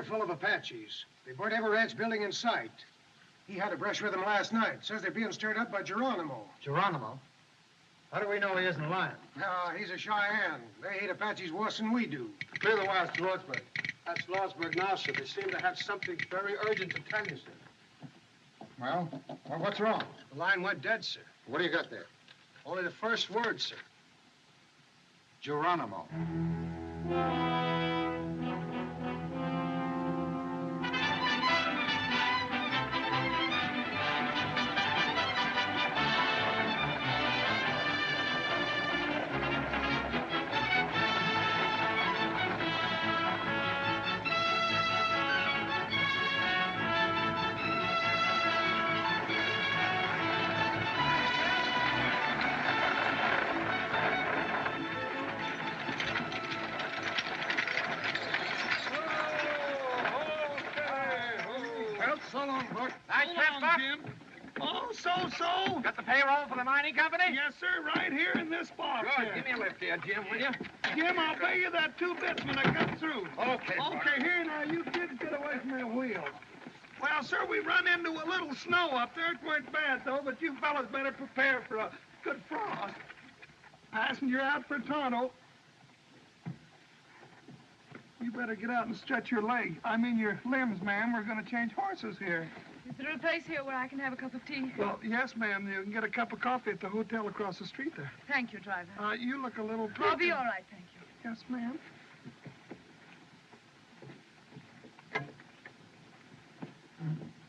there full of Apaches. They burnt every ranch building in sight. He had a brush with them last night. Says they're being stirred up by Geronimo. Geronimo? How do we know he isn't lying? He's a Cheyenne. They hate Apaches worse than we do. Clear the wires to Lordsburg. That's Lordsburg now, sir. They seem to have something very urgent to tell you, sir. Well, what's wrong? The line went dead, sir. What do you got there? Only the first word, sir. Geronimo. So? Got the payroll for the mining company? Yes, sir, right here in this box. Good. Here. Give me a lift here, Jim, will you? Jim, I'll pay you that 2 bits when I come through. Okay, Okay, here now, you kids get away from that wheel. Well, sir, we run into a little snow up there. It weren't bad, though, but you fellas better prepare for a good frost. Passenger out for Toronto. You better get out and stretch your legs. I mean your limbs, ma'am. We're going to change horses here. Is there a place here where I can have a cup of tea? Well, yes, ma'am. You can get a cup of coffee at the hotel across the street there. Thank you, driver. You look a little... I'll be all right, thank you. Yes, ma'am.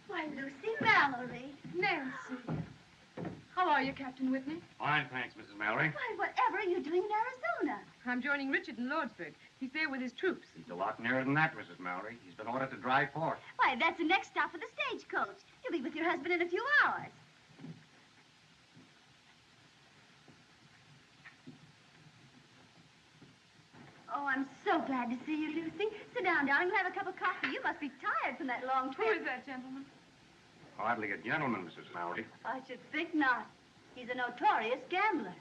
Why, Lucy Mallory. Nancy. How are you, Captain Whitney? Fine, thanks, Mrs. Mallory. Why, whatever are you doing in Arizona? I'm joining Richard in Lordsburg. He's there with his troops. He's a lot nearer than that, Mrs. Mallory. He's been ordered to drive forth. Why, that's the next stop for the stagecoach. You'll be with your husband in a few hours. Oh, I'm so glad to see you, Lucy. Sit down, darling. We'll have a cup of coffee. You must be tired from that long trip. Who is that gentleman? Hardly a gentleman, Mrs. Mallory. I should think not. He's a notorious gambler.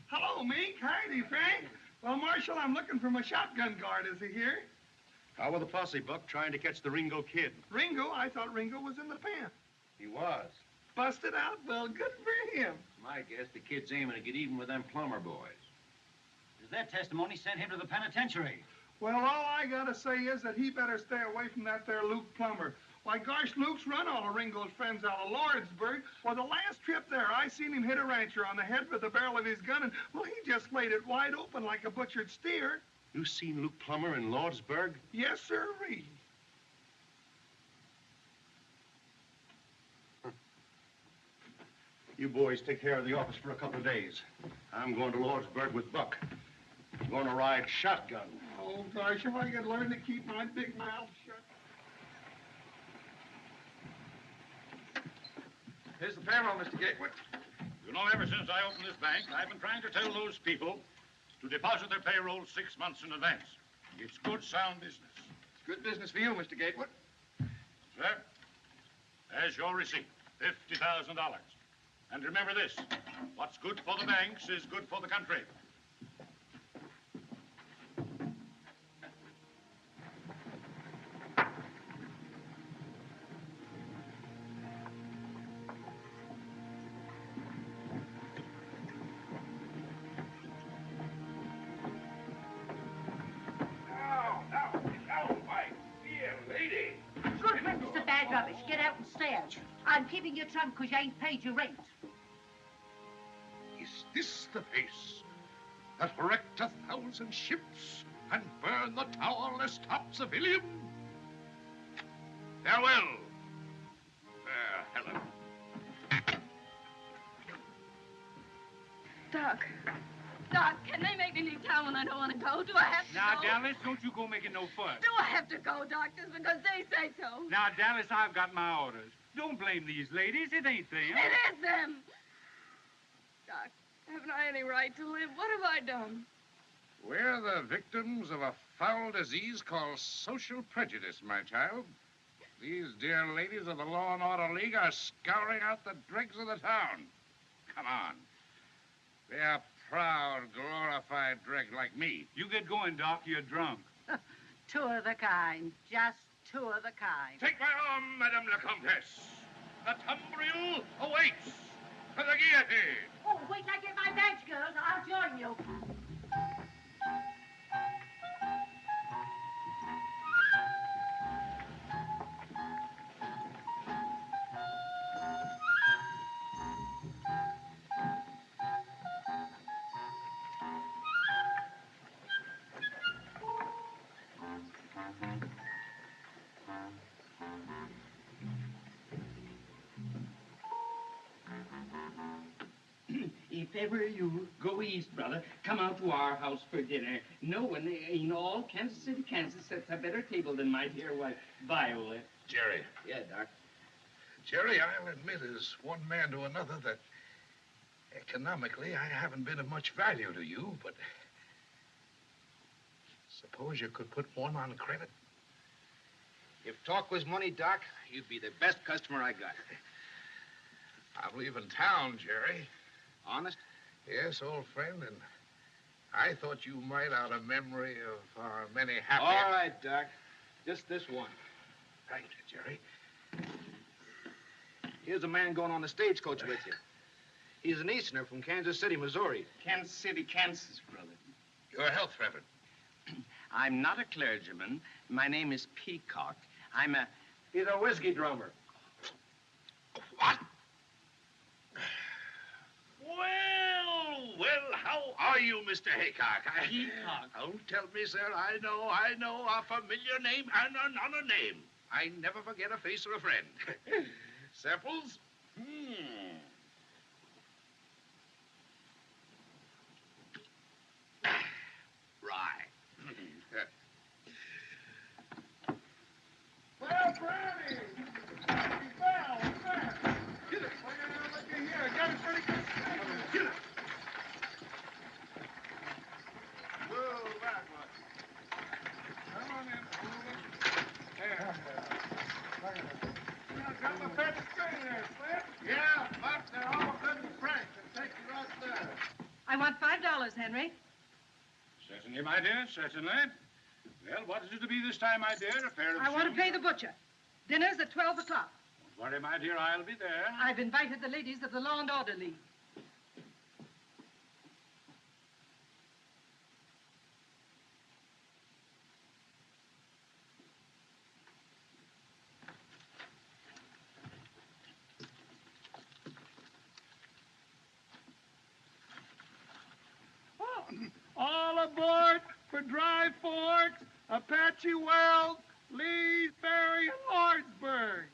Hello, Meek. Heidi, Frank. Well, Marshal, I'm looking for my shotgun guard. Is he here? How with the posse, Buck, trying to catch the Ringo kid? Ringo? I thought Ringo was in the pen. He was. Busted out? Well, good for him. My guess the kid's aiming to get even with them plumber boys. Does that testimony send him to the penitentiary? Well, all I gotta say is that he better stay away from that there Luke Plummer. Why, gosh, Luke's run all of Ringo's friends out of Lordsburg. Well, the last trip there, I seen him hit a rancher on the head with the barrel of his gun, and, well, he just laid it wide open like a butchered steer. You seen Luke Plummer in Lordsburg? Yes, sirree. You boys take care of the office for a couple of days. I'm going to Lordsburg with Buck. I'm going to ride shotgun. Oh, gosh, if I could learn to keep my big mouth shut. Here's the payroll, Mr. Gatewood. You know, ever since I opened this bank, I've been trying to tell those people to deposit their payroll 6 months in advance. It's good, sound business. It's good business for you, Mr. Gatewood. Sir, there's your receipt, $50,000. And remember this, what's good for the banks is good for the country. I'm keeping your trunk because you ain't paid your rent. Is this the face that wrecked 1,000 ships and burned the towerless top civilian? Farewell, fair Helen. Doc. Doc, can they make me leave town when I don't want to go? Do I have to Now, go? Dallas, don't you go making no fuss. Do I have to go, doctors, because they say so? Now, Dallas, I've got my orders. Don't blame these ladies. It ain't them. It is them. Doc, haven't I any right to live? What have I done? We're the victims of a foul disease called social prejudice, my child. These dear ladies of the Law and Order League are scouring out the dregs of the town. Come on. They're proud, glorified dreg like me. You get going, Doc. You're drunk. Two of the kind. Just two of the kind. Take my arm, Madame la Comtesse. The tumbril awaits for the guillotine. Oh, wait till I get my badge, girls. I'll join you. If ever you go east, brother, come out to our house for dinner. No one in all Kansas City, Kansas sets a better table than my dear wife, Viola. Jerry. Yeah, Doc. Jerry, I'll admit as one man to another that economically I haven't been of much value to you, but suppose you could put one on credit. If talk was money, Doc, you'd be the best customer I got. I'm leaving town, Jerry. Honest? Yes, old friend, and I thought you might, out of memory of our many happy... All right, Doc. Just this one. Thank you, Jerry. Here's a man going on the stagecoach with you. He's an Easterner from Kansas City, Missouri. Kansas City, Kansas, brother. Your health, Trevor. I'm not a clergyman. My name is Peacock. I'm a... He's a whiskey drummer. What? Well, how are you, Mr. Haycock? Peacock. Don't tell me, sir. I know a familiar name and another name. I never forget a face or a friend. Samples? Right. Well, Granny! Well, what's that? Get it. Look here. I got it pretty good. Get it. Whoa, back one. Come on in. Hold it. There. Look at that. You got my pet string there, Flint? Yeah, but they're all good and frank. They'll take you right there. I want $5, Henry. Certainly, my dear, certainly. Well, what is it to be this time, my dear? A pair of I want to shoes? pay the butcher. Dinner's at 12 o'clock. Don't worry, my dear, I'll be there. I've invited the ladies of the Law and Order League. All aboard for Dry Forks, Apache Wells, Lee's Ferry, and Lordsburg.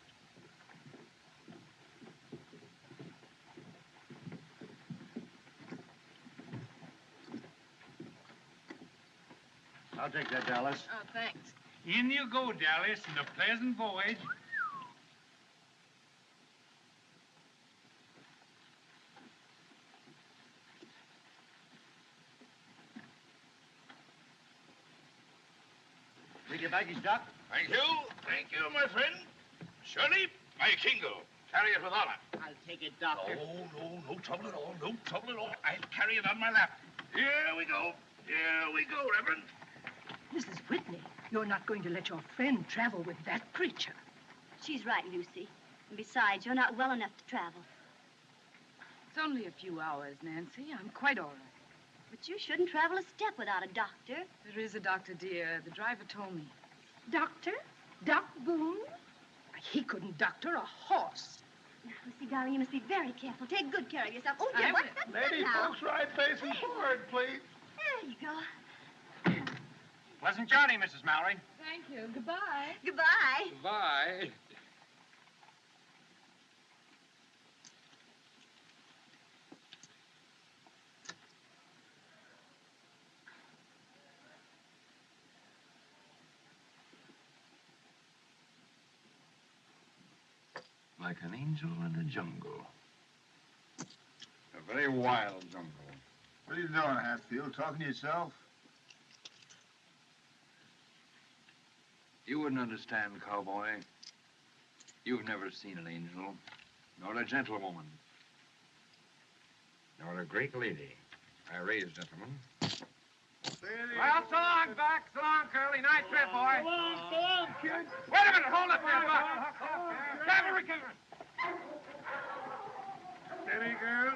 I'll take that, Dallas. Oh, thanks. In you go, Dallas, and a pleasant voyage. Take your baggage, Doc. Thank you. Thank you, my friend. Shirley, my Kingo. Carry it with honor. I'll take it, Doctor. No trouble at all. No trouble at all. I'll carry it on my lap. Here we go. Here we go, Reverend. Mrs. Whitney, you're not going to let your friend travel with that creature. She's right, Lucy. And besides, you're not well enough to travel. It's only a few hours, Nancy. I'm quite all right. But you shouldn't travel a step without a doctor. There is a doctor, dear. The driver told me. Doctor? Doc Boone? He couldn't doctor a horse. Now, Lucy, darling, you must be very careful. Take good care of yourself. Oh, dear, I what's will. that Lady now? folks, right facing forward, please. There you go. Pleasant journey, Mrs. Mallory. Thank you. Goodbye. Goodbye. Bye. Like an angel in a jungle. A very wild jungle. What are you doing, Hatfield? Talking to yourself? You wouldn't understand, cowboy. You've never seen an angel, nor a gentlewoman, nor a great lady. I raise, gentlemen. Well, so long, Buck. So long, Curly. Nice trip, boy. So long, kid. Wait a minute. Hold up there, Buck. Cavalry, cavalry. Steady, girl.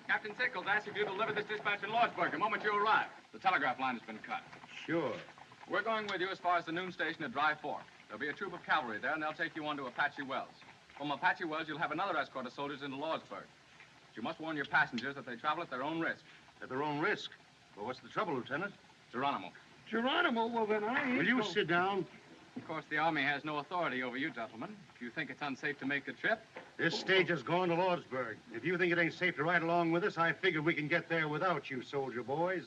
Captain Nichols asked if you deliver this dispatch in Lordsburg the moment you arrive. The telegraph line has been cut. Sure. We're going with you as far as the noon station at Dry Fork. There'll be a troop of cavalry there, and they'll take you on to Apache Wells. From Apache Wells, you'll have another escort of soldiers into Lordsburg. But you must warn your passengers that they travel at their own risk. At their own risk? Well, what's the trouble, Lieutenant? Geronimo. Geronimo? Well, then I ain't Will you sit down? Of course, the Army has no authority over you, gentlemen. If you think it's unsafe to make the trip... This stage is going to Lordsburg. If you think it ain't safe to ride along with us, I figure we can get there without you, soldier boys.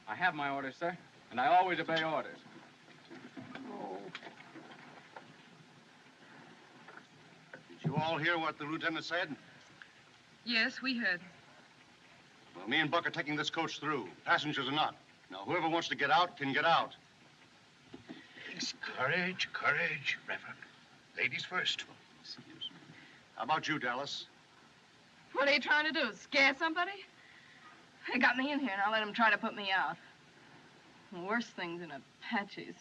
I have my orders, sir, and I always obey orders. Did you all hear what the lieutenant said? Yes, we heard. Well, me and Buck are taking this coach through. Passengers are not. Now, whoever wants to get out can get out. Courage, courage, Reverend. Ladies first. How about you, Dallas? What are you trying to do, scare somebody? They got me in here, and I'll let them try to put me out. Worse things than Apaches.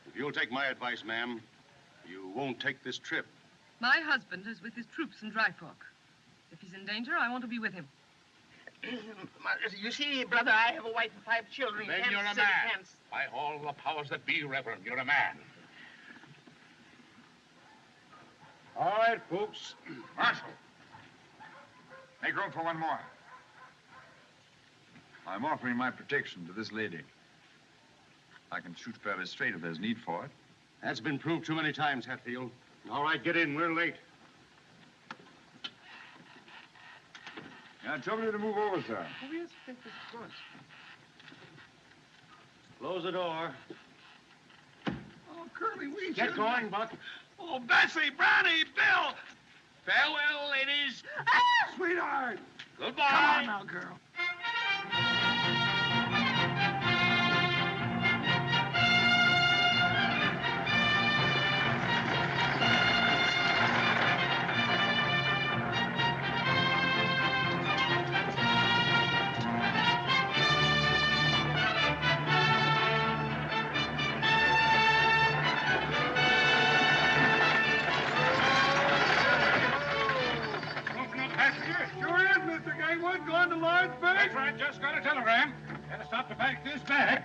If you'll take my advice, ma'am, you won't take this trip. My husband is with his troops in Dry Fork. If he's in danger, I want to be with him. You see, brother, I have a wife and 5 children. Then you're a man. By all the powers that be, Reverend, you're a man. All right, folks. Marshal, make room for one more. I'm offering my protection to this lady. I can shoot fairly straight if there's need for it. That's been proved too many times, Hatfield. All right, get in. We're late. I told you to move over, sir. Oh, yes, of course. Close the door. Oh, Curly, we Get going, Buck. Oh, Bessie, Brownie, Bill. Farewell, ladies. Ah! Sweetheart. Goodbye. Come on now, girl. Going to Lordsburg? That's right, just got a telegram. Gotta stop to pack this bag.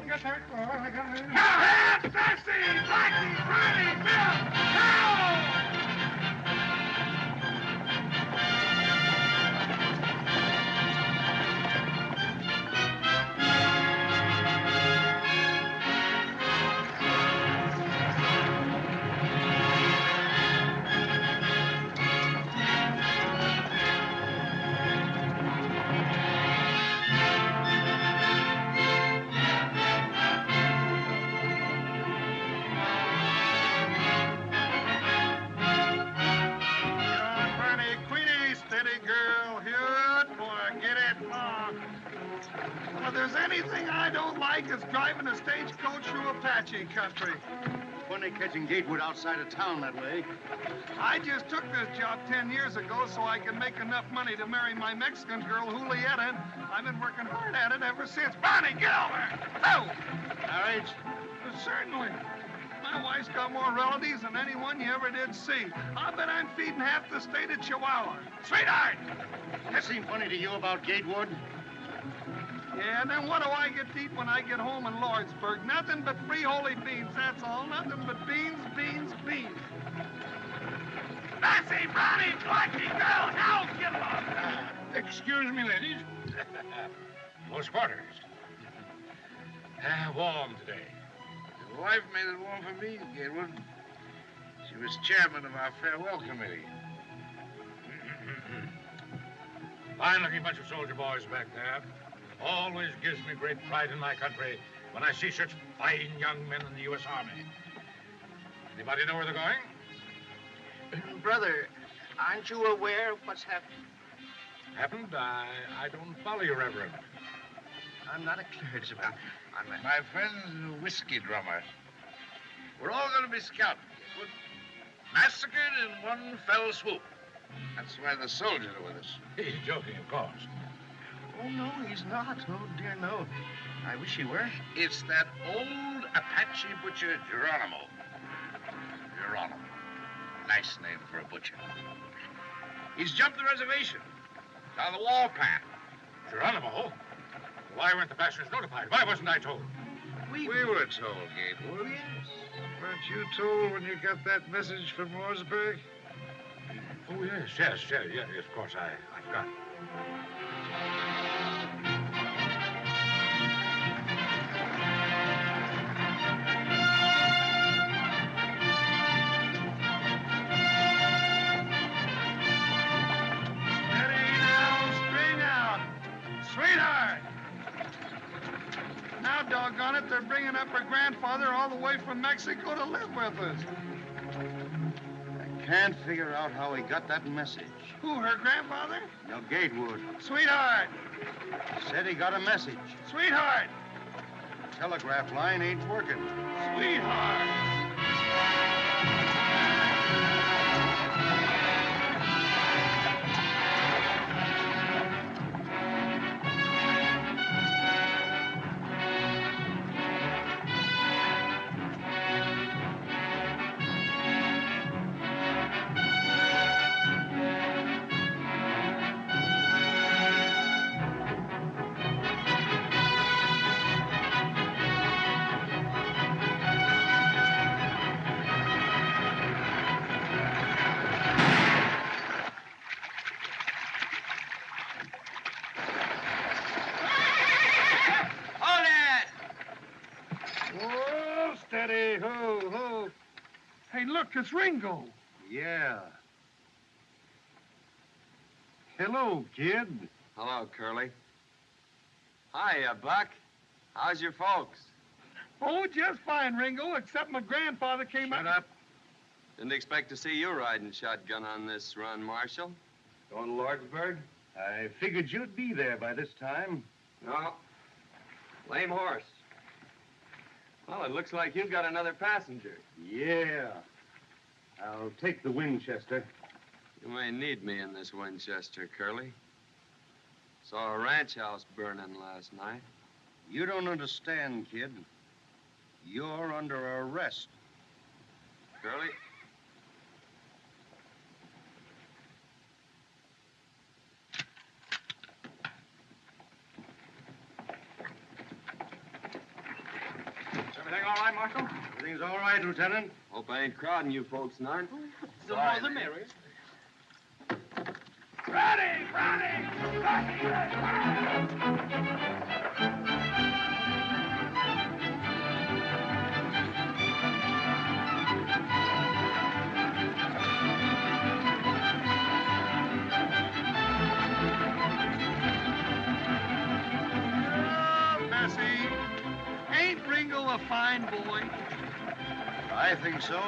Get that. Oh, I got it. Now, Stacey, Blackie, Riley, Bill, now! If there's anything I don't like, it's driving a stagecoach through Apache country. Funny catching Gatewood outside of town that way. I just took this job 10 years ago so I could make enough money to marry my Mexican girl, Julieta, and I've been working hard at it ever since. Bonnie, get over! Oh! Marriage? Certainly. My wife's got more relatives than anyone you ever did see. I bet I'm feeding half the state of Chihuahua. Sweetheart! That seem funny to you about Gatewood? Yeah, and then what do I get to eat when I get home in Lordsburg? Nothing but free holy beans, that's all. Nothing but beans, beans, beans. Bessie, Brownie, Blackie, girl, now get along. Excuse me, ladies. Close quarters. Warm today. Your wife made it warm for me, Gatewood. She was chairman of our farewell committee. Fine-looking bunch of soldier boys back there. Always gives me great pride in my country when I see such fine young men in the U.S. Army. Anybody know where they're going? Brother, aren't you aware of what's happened? Happened? I don't follow you, Reverend. I'm not a clergyman. My friend's a whiskey drummer. We're all going to be scouted. Massacred in one fell swoop. That's why the soldiers are with us. He's joking, of course. Oh, no, he's not. Oh, dear, no. I wish he were. It's that old Apache butcher, Geronimo. Geronimo. Nice name for a butcher. He's jumped the reservation. Down the wall path. Geronimo? Why weren't the passengers notified? Why wasn't I told? We were told, Gatewood. Yes. Weren't you told when you got that message from Mooresburg? Oh, yes, of course, I forgot. Sweetheart! Now, doggone it, they're bringing up her grandfather all the way from Mexico to live with us. I can't figure out how he got that message. Who, her grandfather? No, Gatewood. Sweetheart! Said he got a message. Sweetheart! The telegraph line ain't working. Sweetheart! Hey, look, it's Ringo. Yeah. Hello, kid. Hello, Curly. Hiya, Buck. How's your folks? Oh, just fine, Ringo, except my grandfather came Shut up. Didn't expect to see you riding shotgun on this run, Marshal. Going to Lordsburg? I figured you'd be there by this time. No. Lame horse. Well, it looks like you got another passenger. Yeah. I'll take the Winchester. You may need me in this Winchester, Curly. Saw a ranch house burning last night. You don't understand, kid. You're under arrest. Curly? Everything all right, Marshal? Everything's all right, Lieutenant. Hope I ain't crowding you folks none. The more the merrier. Ready! Bessie, ain't Ringo a fine boy? I think so.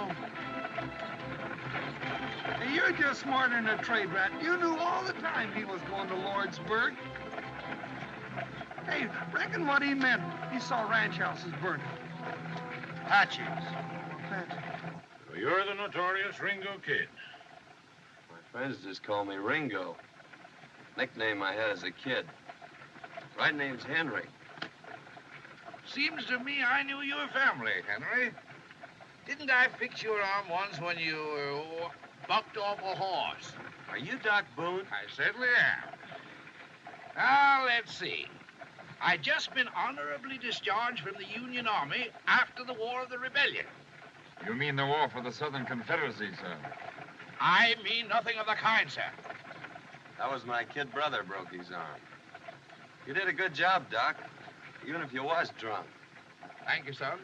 Hey, you're just smarter than a trade rat. You knew all the time he was going to Lordsburg. Hey, reckon what he meant. He saw ranch houses burning. Apaches. So you're the notorious Ringo Kid. My friends just call me Ringo. Nickname I had as a kid. Right name's Henry. Seems to me I knew your family, Henry. Didn't I fix your arm once when you bucked off a horse? Are you Doc Boone? I certainly am. Now, let's see. I just been honorably discharged from the Union Army after the War of the Rebellion. You mean the war for the Southern Confederacy, sir? I mean nothing of the kind, sir. That was my kid brother broke his arm. You did a good job, Doc, even if you was drunk. Thank you, son.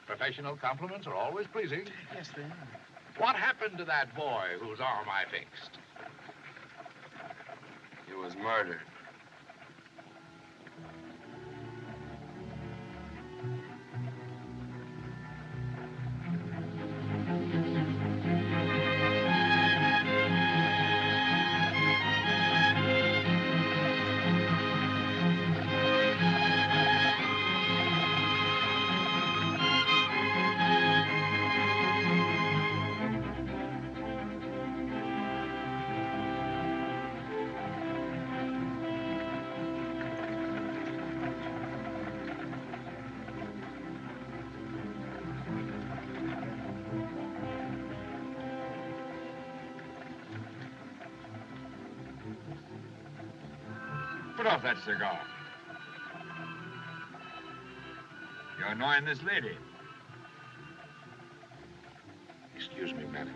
Professional compliments are always pleasing. Yes, they are. What happened to that boy whose arm I fixed? He was murdered. Put off that cigar. You're annoying this lady. Excuse me, madam.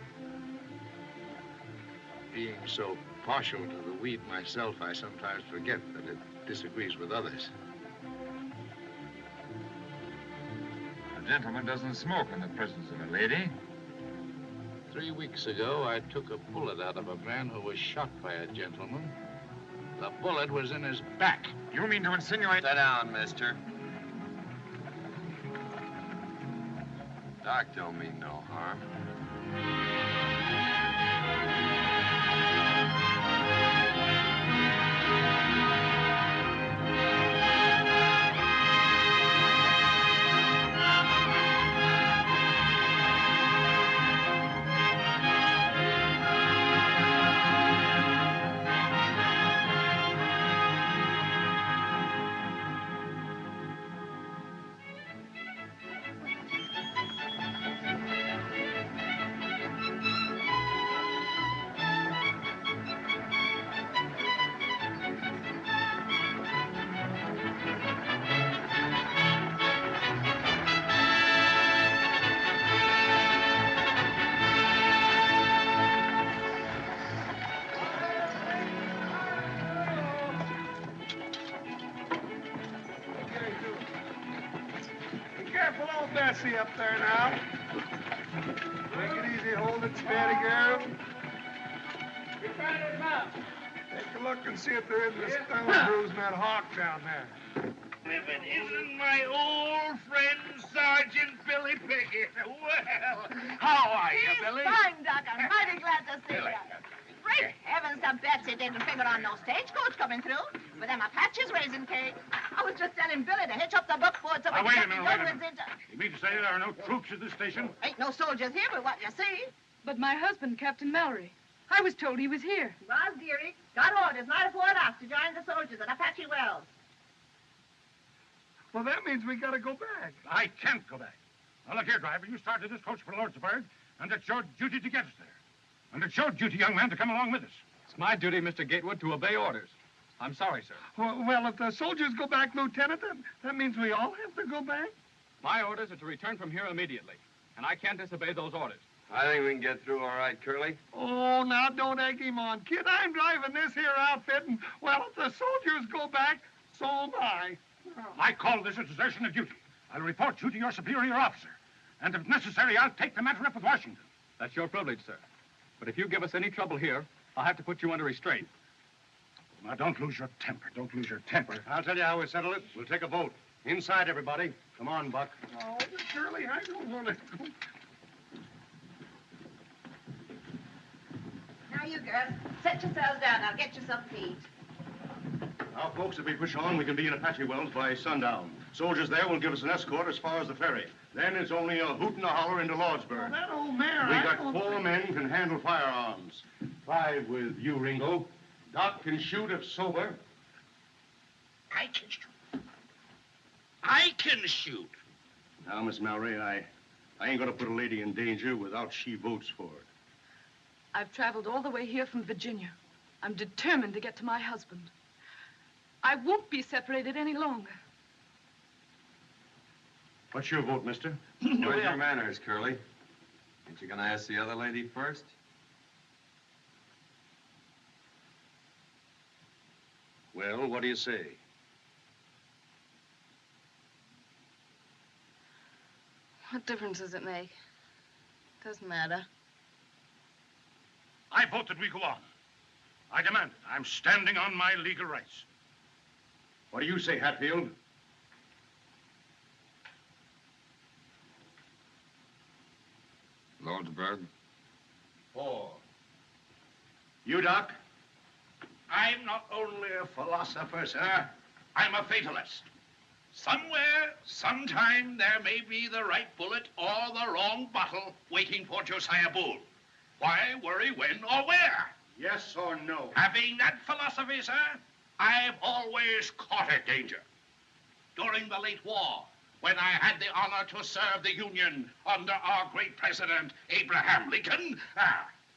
Being so partial to the weed myself, I sometimes forget that it disagrees with others. A gentleman doesn't smoke in the presence of a lady. 3 weeks ago, I took a bullet out of a man who was shot by a gentleman. The bullet was in his back. You mean to insinuate... Sit down, mister. Doc don't mean no harm. Up there now. Take it easy, hold it steady, girl. Take a look and see if there isn't a stone bruise in that hawk down there. If it isn't my old friend, Sergeant Billy Pickett. Well, how are you, Billy? Fine, Doc. I'm mighty glad to see you. Great heavens, the Betsy didn't figure on no stagecoach coming through. With them Apaches raising cake. I was just telling Billy to hitch up the buckboard so we wait a can minute, get wait a the minute. You mean to say there are no troops at this station? Ain't no soldiers here but what you see. But my husband, Captain Mallory, I was told he was here. Was, dearie. Got orders night before off to join the soldiers at Apache Wells. Well, that means we gotta go back. I can't go back. Now, look here, driver. You started this coach for Lordsburg, and it's your duty to get us there. And it's your duty, young man, to come along with us. It's my duty, Mr. Gatewood, to obey orders. I'm sorry, sir. Well, if the soldiers go back, Lieutenant, that means we all have to go back? My orders are to return from here immediately, and I can't disobey those orders. I think we can get through all right, Curly. Oh, now, don't egg him on. Kid, I'm driving this here outfit, and, well, if the soldiers go back, so am I. I call this a desertion of duty. I'll report you to your superior officer. And if necessary, I'll take the matter up with Washington. That's your privilege, sir. But if you give us any trouble here, I'll have to put you under restraint. Now, don't lose your temper. Don't lose your temper. I'll tell you how we settle it. We'll take a vote. Inside, everybody. Come on, Buck. Oh, but Curly, I don't want to go. Now, you girls, set yourselves down. I'll get you some feed. Now, folks, if we push on, we can be in Apache Wells by sundown. Soldiers there will give us an escort as far as the ferry. Then it's only a hoot and a holler into Lordsburg. Well, that old mare, We got 4 men can handle firearms. 5 with you, Ringo. Doc can shoot if sober. I can shoot. I can shoot. Now, Miss Mallory, I ain't gonna put a lady in danger without she votes for it. I've traveled all the way here from Virginia. I'm determined to get to my husband. I won't be separated any longer. What's your vote, mister? Where's your manners, Curly? Ain't you gonna ask the other lady first? Well, what do you say? What difference does it make? Doesn't matter. I vote that we go on. I demand it. I'm standing on my legal rights. What do you say, Hatfield? Lordsburg. 4. You, Doc? I'm not only a philosopher, sir. I'm a fatalist. Somewhere, sometime, there may be the right bullet or the wrong bottle waiting for Josiah Boone. Why worry when or where? Yes or no? Having that philosophy, sir, I've always courted danger. During the late war, when I had the honor to serve the Union under our great president, Abraham Lincoln,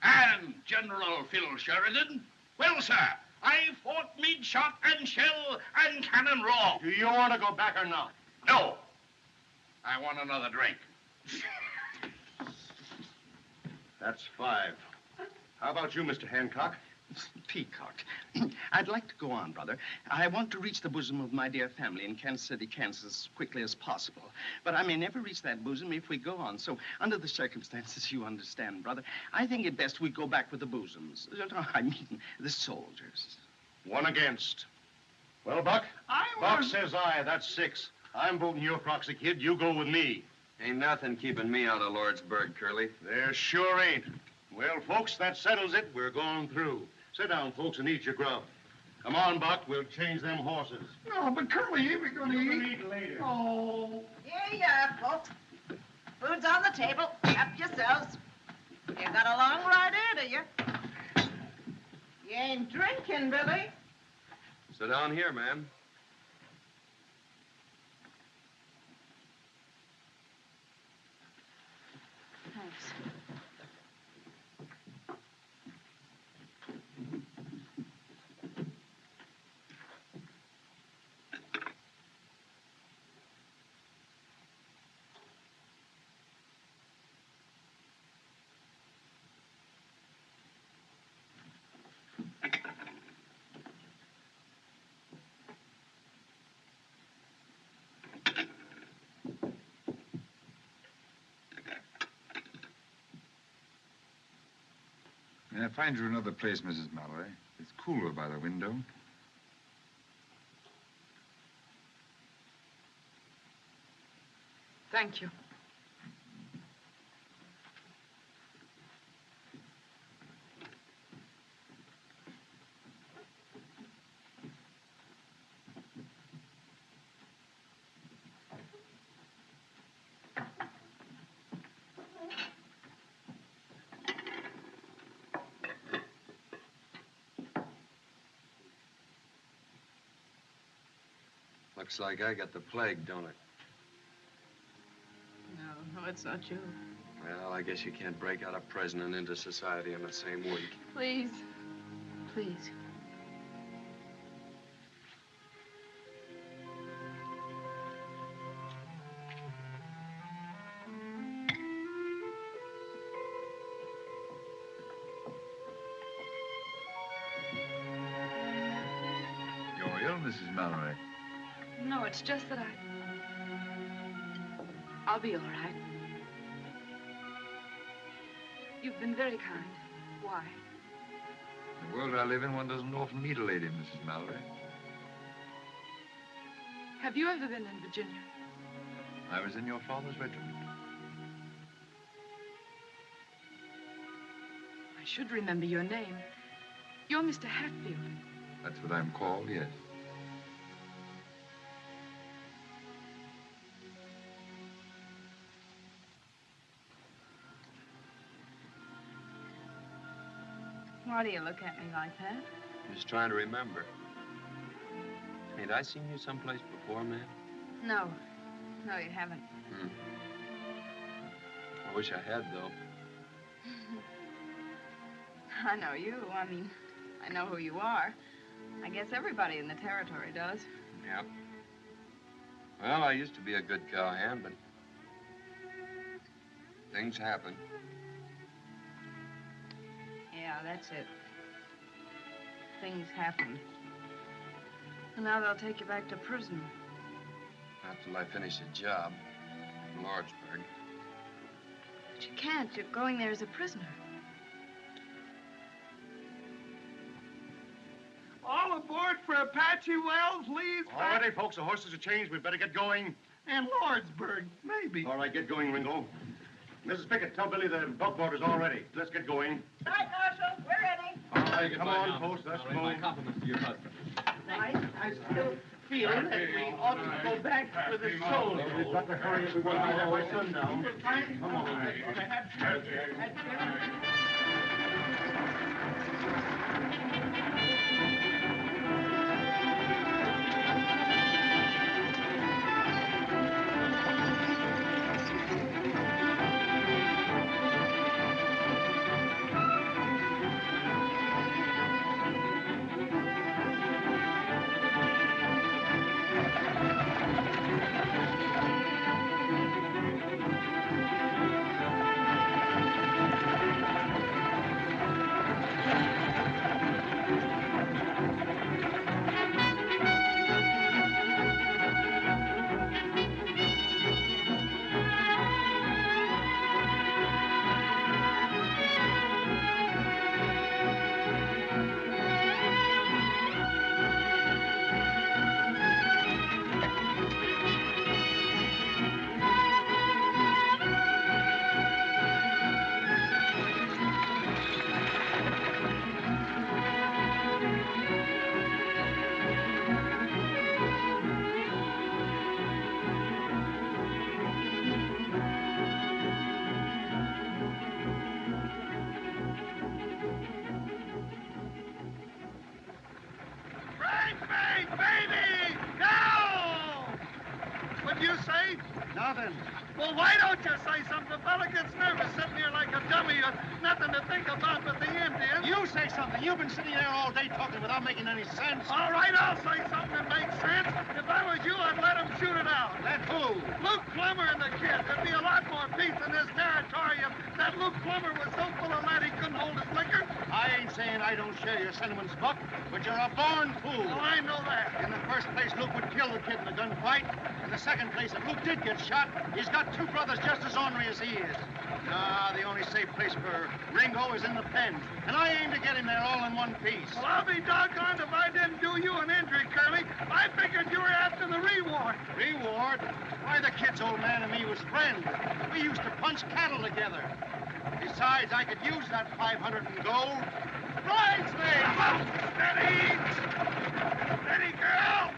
and General Phil Sheridan, well, sir, I fought mid shot and shell and cannon raw. Do you want to go back or not? No. I want another drink. That's 5. How about you, Mr. Hancock? Peacock. I'd like to go on, brother. I want to reach the bosom of my dear family in Kansas City, Kansas, as quickly as possible. But I may never reach that bosom if we go on. So, under the circumstances, you understand, brother, I think it best we go back with the bosoms. I mean, the soldiers. 1 against. Well, Buck? Buck says aye. That's 6. I'm voting your proxy, kid. You go with me. Ain't nothing keeping me out of Lordsburg, Curly. There sure ain't. Well, folks, that settles it. We're going through. Sit down, folks, and eat your grub. Come on, Buck. We'll change them horses. No, but Curly, ain't we gonna eat? We'll eat later. Oh. Here you are, folks. Food's on the table. Help yourselves. You got a long ride ahead of you. You ain't drinking, Billy. Sit down here, ma'am. Thanks. May I find you another place, Mrs. Mallory? It's cooler by the window. Thank you. Looks like I got the plague, don't it? No, it's not you. Well, I guess you can't break out of prison and into society in the same week. Please. Please. You're ill, Mrs. Mallory. No, it's just that I'll be all right. You've been very kind. Why? In the world I live in, one doesn't often meet a lady, Mrs. Mallory. Have you ever been in Virginia? I was in your father's regiment. I should remember your name. You're Mr. Hatfield. That's what I'm called, yes. Why do you look at me like that? Just trying to remember. Ain't I seen you someplace before, man? No. No, you haven't. I wish I had, though. I know you. I mean, I know who you are. I guess everybody in the territory does. Yeah. Well, I used to be a good cowhand, but things happen. Yeah, that's it. Things happen. And now they'll take you back to prison. Not till I finish a job in Lordsburg. But you can't. You're going there as a prisoner. All aboard for Apache Wells, Lee's All ready, folks. The horses are changed. We'd better get going. And Lordsburg, maybe. All right, get going, Ringo. Mrs. Pickett, tell Billy the buckboard is all ready. Let's get going. Right, Marshal, we're ready. All right, come on, folks. Let's go. My compliments to your husband. I still feel that we ought to go back with the soldiers. We've got to hurry if we want to be there by sundown. Come on. then? Well, why don't you say something? The fella gets nervous sitting here like a dummy. Nothing to think about but the Indians. You say something. You've been sitting there all day talking without making any sense. All right, I'll say something that makes sense. If I was you, I'd let him shoot it out. Let who? Luke Plummer and the kid. There'd be a lot more peace in this territory if that Luke Plummer was so full of lead he couldn't hold his liquor. I ain't saying I don't share your sentiments, Buck, but you're a born fool. Well, I know that. In the first place, Luke would kill the kid in a gunfight. In the second place, if Luke did get shot, he's got two brothers just as ornery as he is. Nah, the only safe place for Ringo is in the pen, and I aim to get him there all in one piece. Well, I'll be doggone if I didn't do you an injury, Curly. I figured you were after the reward. Reward? Why, the kid's old man and me was friends. We used to punch cattle together. Besides, I could use that 500 in gold. Bridesmaid! Steady! Steady, girl!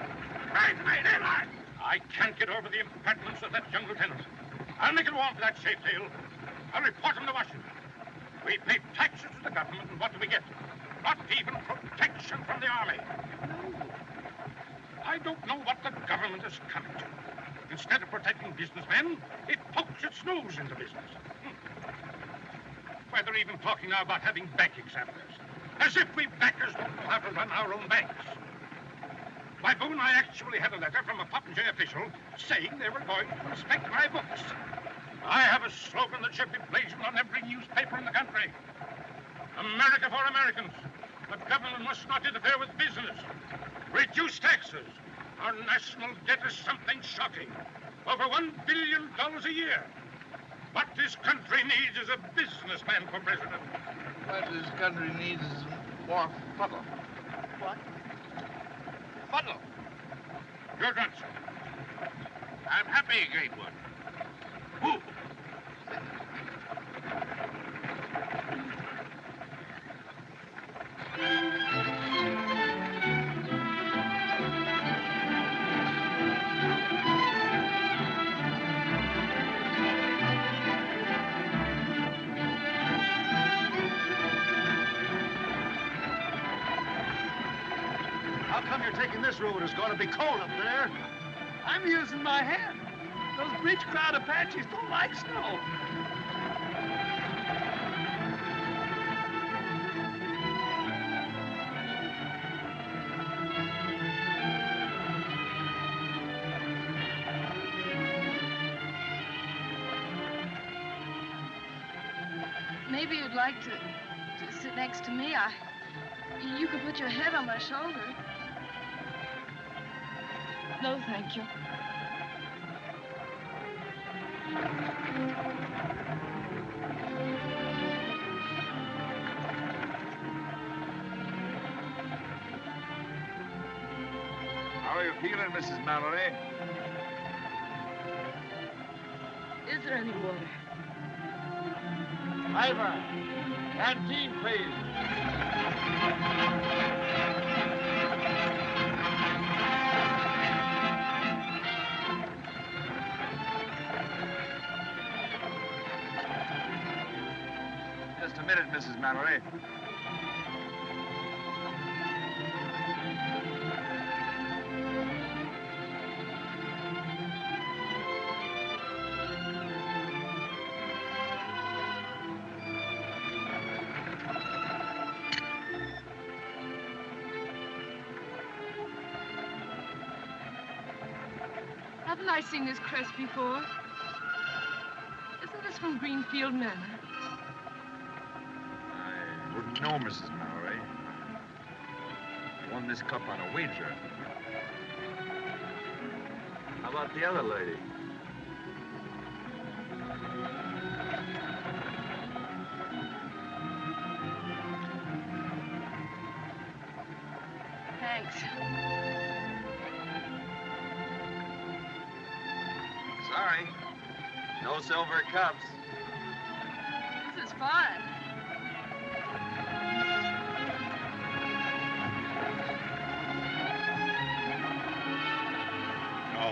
Bridesmaid, in line! I can't get over the impertinence of that young lieutenant. I'll make it warm for that Sheffield. I'll report him to Washington. We pay taxes to the government, and what do we get? Not even protection from the army. No. I don't know what the government is coming to. Instead of protecting businessmen, it pokes its nose into business. Why, they're even talking now about having bank examiners. As if we bankers don't know how to run our own banks. Why, Boone, I actually had a letter from a Popinjay official saying they were going to inspect my books. I have a slogan that should be blazoned on every newspaper in the country. America for Americans. The government must not interfere with business. Reduce taxes. Our national debt is something shocking. Over $1 billion a year. What this country needs is a businessman for president. What this country needs is more fuddle. What? Fuddle. Your answer. I'm happy, great one. Who? How come you're taking this road? It's going to be cold up there. I'm using my hand. Those breech crowd Apaches don't like snow. Maybe you'd like to sit next to me. You could put your head on my shoulder. No, thank you. How are you feeling, Mrs. Mallory? Is there any water? Ivor, canteen, please. Just a minute, Mrs. Mallory. Haven't I seen this crest before? Isn't this from Greenfield Manor? I wouldn't know, Mrs. Mallory. I won this cup on a wager. How about the other lady? Thanks. Sorry. No silver cups. This is fun. No.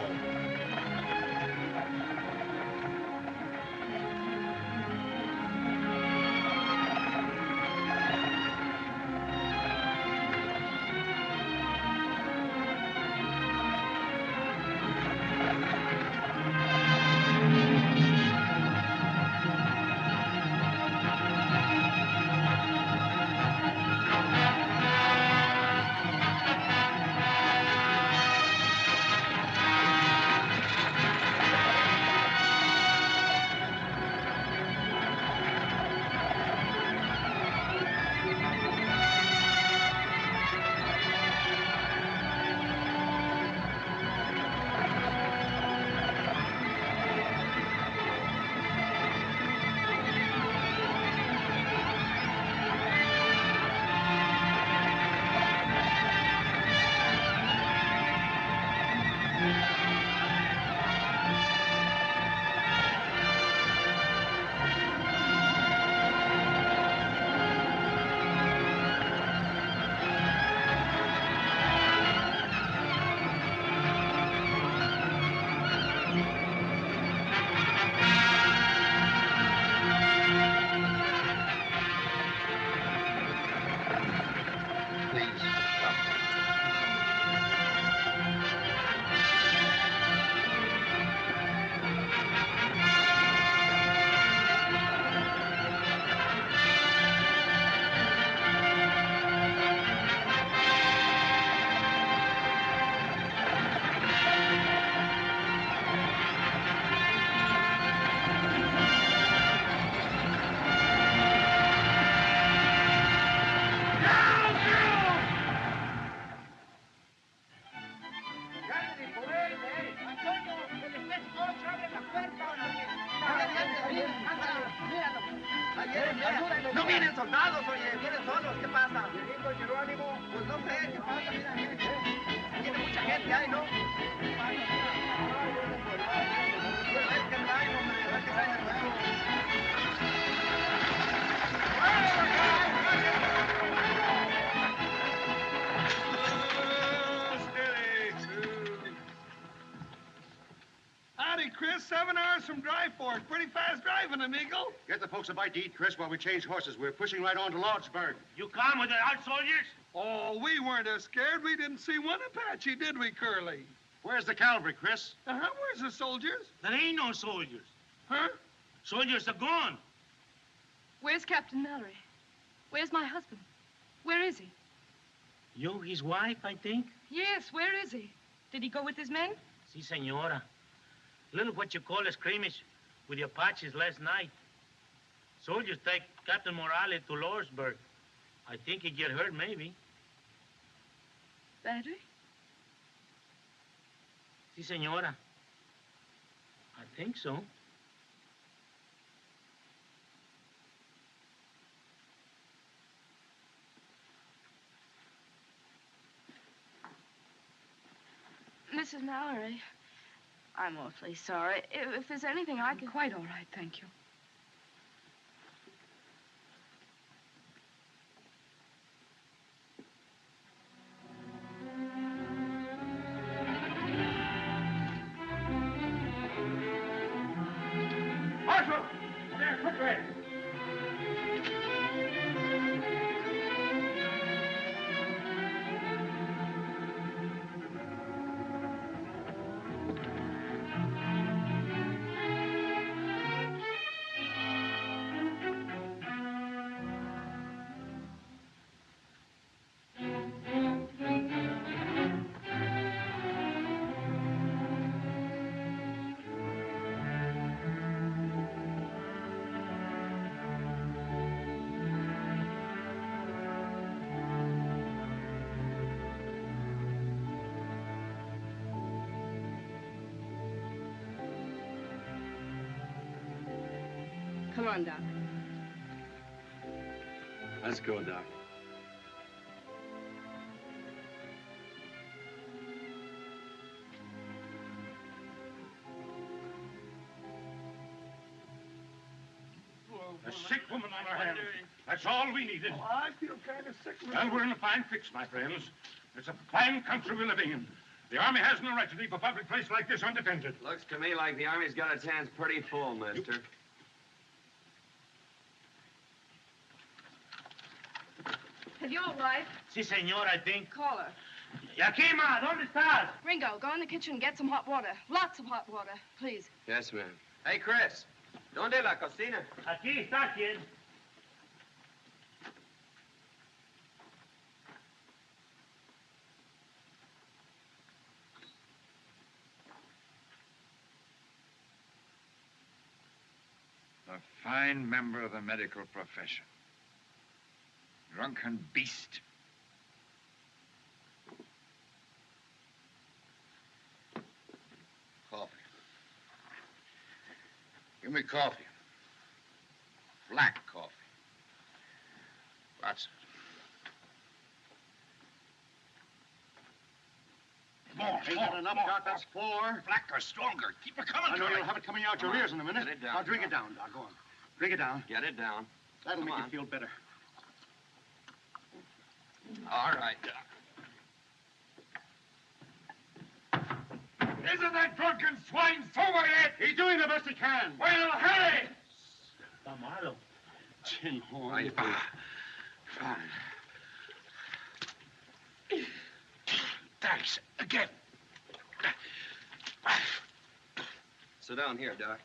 No vienen soldados, oye, vienen solos. ¿Qué pasa? Pues no sé, ¿qué pasa? Mira, tiene mucha gente ahí, ¿no? ¿Qué pasa? A ver qué traen, hombre, a ver qué traen de nuevo. Howdy, Chris. 7 hours from Dry Fork. Pretty fast driving, amigo. Get the folks a bite to eat, Chris, while we change horses. We're pushing right on to Lordsburg. You come with the out soldiers? Oh, we weren't as scared. We didn't see one Apache, did we, Curly? Where's the cavalry, Chris? Where's the soldiers? There ain't no soldiers. Huh? Soldiers are gone. Where's Captain Mallory? Where's my husband? Where is he? You, his wife, I think? Yes, where is he? Did he go with his men? Si, senora. Little what you call a scrimmage with the Apaches last night. Soldiers take Captain Morales to Lordsburg. I think he get hurt, maybe. Badly? Si, senora. I think so. Mrs. Mallory, I'm awfully sorry. If there's anything I can... Quite all right, thank you. Marshal! There, quickly! Come on, Doc. Let's go, Doc. A sick woman on our hands. That's all we needed. Oh, I feel kind of sick. Well, we're in a fine fix, my friends. It's a fine country we're living in. The Army has no right to leave a public place like this undefended. Looks to me like the Army's got its hands pretty full, mister. Have you a wife? Si, senor, I think. Call her. Yakima, ¿dónde estás? Ringo, go in the kitchen and get some hot water. Lots of hot water, please. Yes, ma'am. Hey, Chris. ¿Dónde la cocina? Aquí está, kid. A fine member of the medical profession. Drunken beast. Coffee. Give me coffee. Black coffee. Lots of it. More. Ain't that enough, Doc? That's 4. Blacker, stronger. Keep it coming. I know you'll have it coming out your ears in a minute. Get it down. Now drink it down, Doc. Go on. Drink it down. Get it down. That'll Come make on. you feel better. All right, Doc. Isn't that drunken swine sober yet? He's doing the best he can. Well, hurry! Está malo. Tin horn. Right. Fine. Thanks. Again. Sit down here, Doc.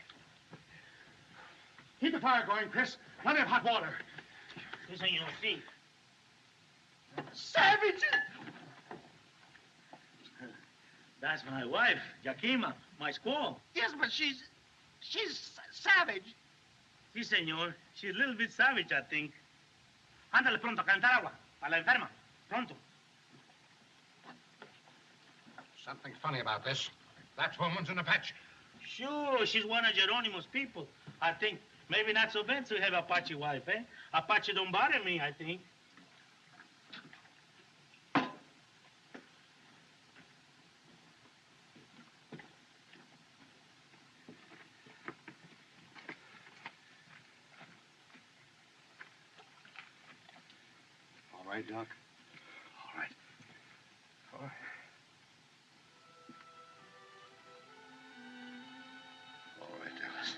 Keep the fire going, Chris. Plenty of hot water. Si, senor, si. Savages! That's my wife, Yakima, my squaw. Yes, but she's savage. Si, senor. She's a little bit savage, I think. Ándale pronto, calentar agua. Para la enferma. Pronto. Something funny about this. That woman's an Apache. Sure, she's one of Geronimo's people. I think Maybe not so bad to have Apache wife, eh? Apache don't bother me, I think. All right, Doc? All right. All right. All right, Dallas.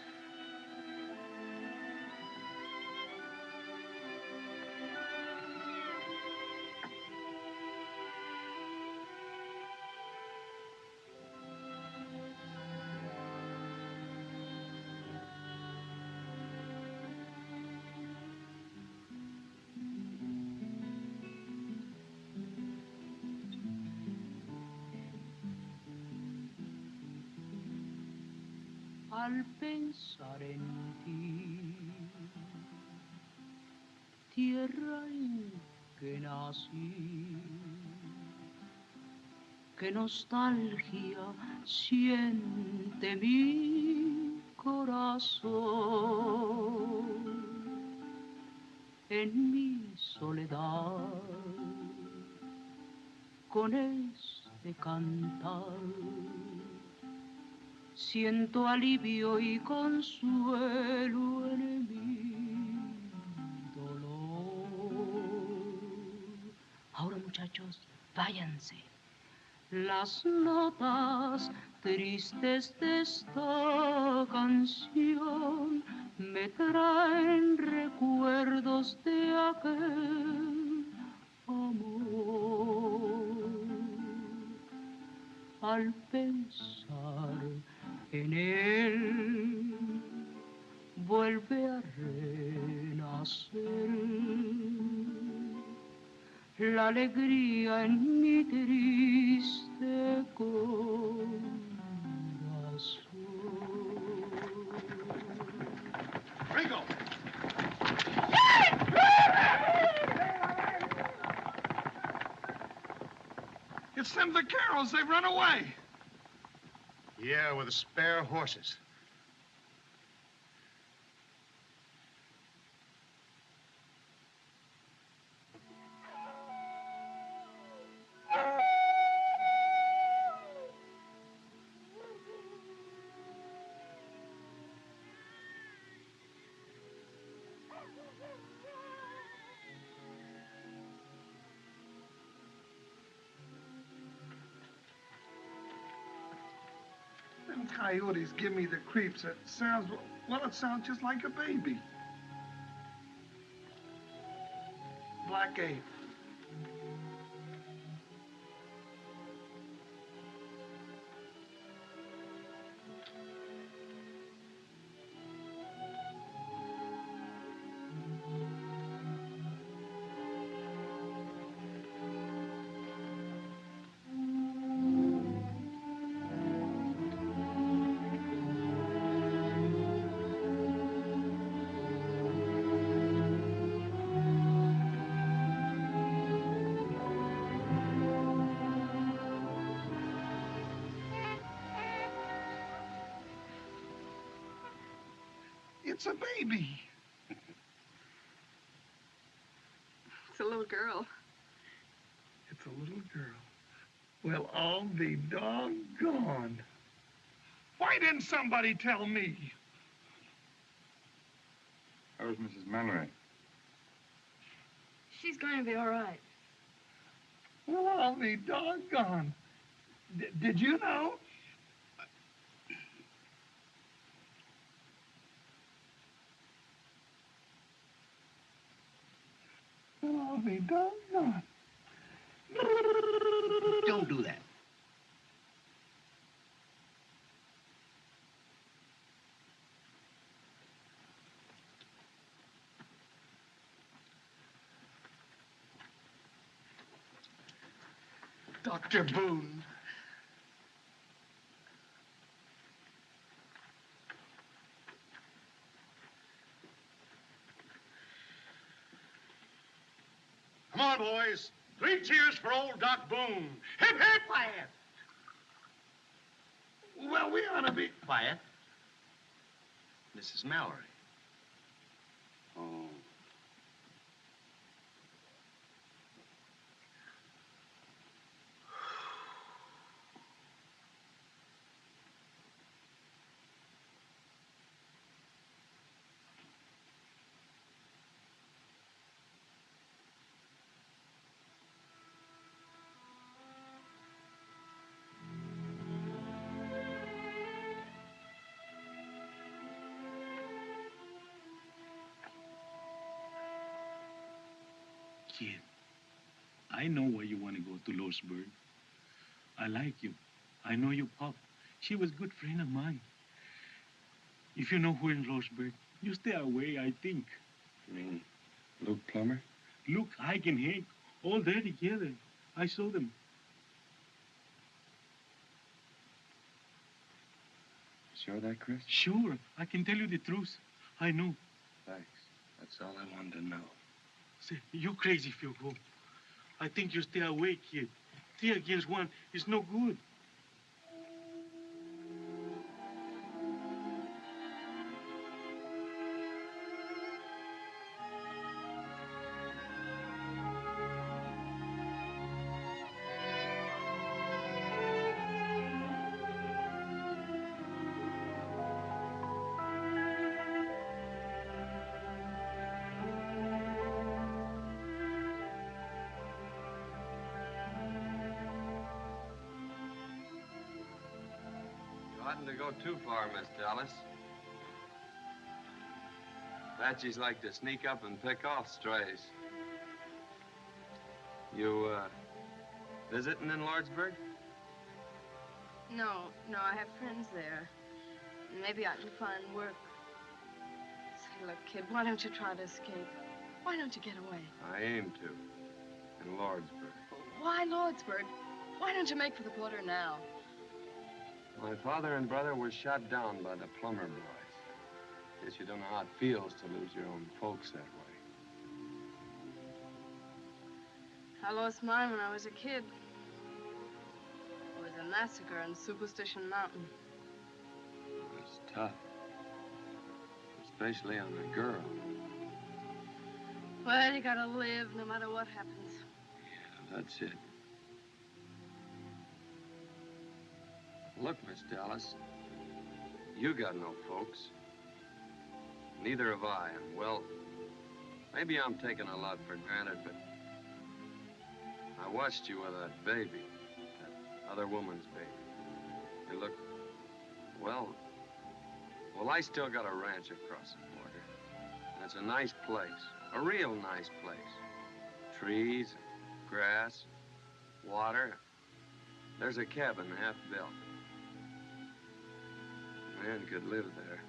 Al pensar en ti, tierra en que nací, qué nostalgia siente mi corazón en mi soledad con este cantar. Siento alivio y consuelo en mi dolor. Ahora, muchachos, váyanse. Las notas tristes de esta canción me traen recuerdos de aquel amor. Al pensar en él, vuelve a renacer la alegría en mi triste corazón. Ringo! It's them vaqueros. They've run away. Yeah, with the spare horses. Them coyotes give me the creeps. It sounds, well, it sounds just like a baby. Black Ape. It's a baby. It's a little girl. It's a little girl. Well, I'll be doggone. Why didn't somebody tell me? How's Mrs. Mallory? She's going to be all right. Well, I'll be doggone. Did you know? Well, I'll be doggone. Don't do that. Dr. Boone. Come on, boys. 3 cheers for old Doc Boone. Hip, hip! Quiet. Well, we ought to be... Quiet. Mrs. Mallory. kid. I know why you want to go to Losburg. I like you. I know your pop. She was a good friend of mine. If you know who in Losburg, you stay away, I think. You mean Luke Plummer? Luke, Ike, and Hank, all there together. I saw them. Sure of that, Chris? Sure. I can tell you the truth. I know. Thanks. That's all I wanted to know. Say, you're crazy if you go. I think you stay away, kid. 3 against 1 is no good. To go too far, Miss Dallas. Apaches like to sneak up and pick off strays. You, visiting in Lordsburg? No, I have friends there. Maybe I can find work. Say, look, kid, why don't you try to escape? Why don't you get away? I aim to. In Lordsburg. Why Lordsburg? Why don't you make for the border now? My father and brother were shot down by the Plummer boys. Guess you don't know how it feels to lose your own folks that way. I lost mine when I was a kid. It was a massacre on Superstition Mountain. It's tough. Especially on a girl. Well, you gotta live no matter what happens. Yeah, that's it. Look, Miss Dallas, you got no folks. Neither have I, and well, maybe I'm taking a lot for granted, but I watched you with that baby, that other woman's baby. You look, well, I still got a ranch across the border. And it's a nice place, a real nice place. Trees, grass, water. There's a cabin half built. A man could live there.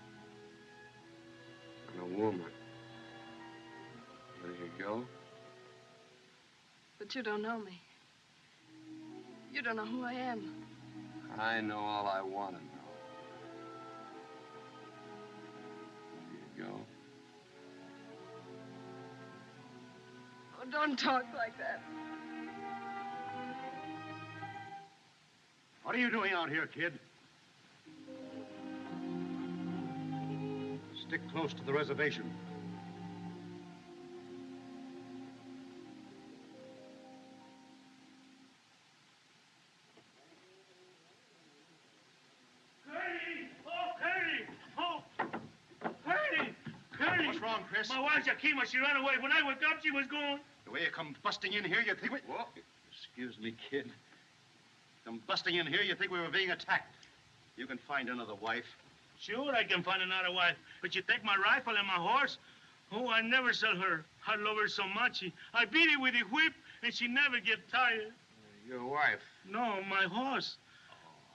And a woman. There you go. But you don't know me. You don't know who I am. I know all I want to know. There you go. Oh, don't talk like that. What are you doing out here, kid? Stick close to the reservation. What's wrong, Chris? My wife, Yakima, she ran away. When I woke up, she was gone. The way you come busting in here, you think we... Whoa. Excuse me, kid. Come busting in here, you think we were being attacked. You can find another wife. Sure, I can find another wife. But you take my rifle and my horse? Oh, I never sell her. I love her so much. I beat her with a whip, and she never get tired. Your wife? No, my horse.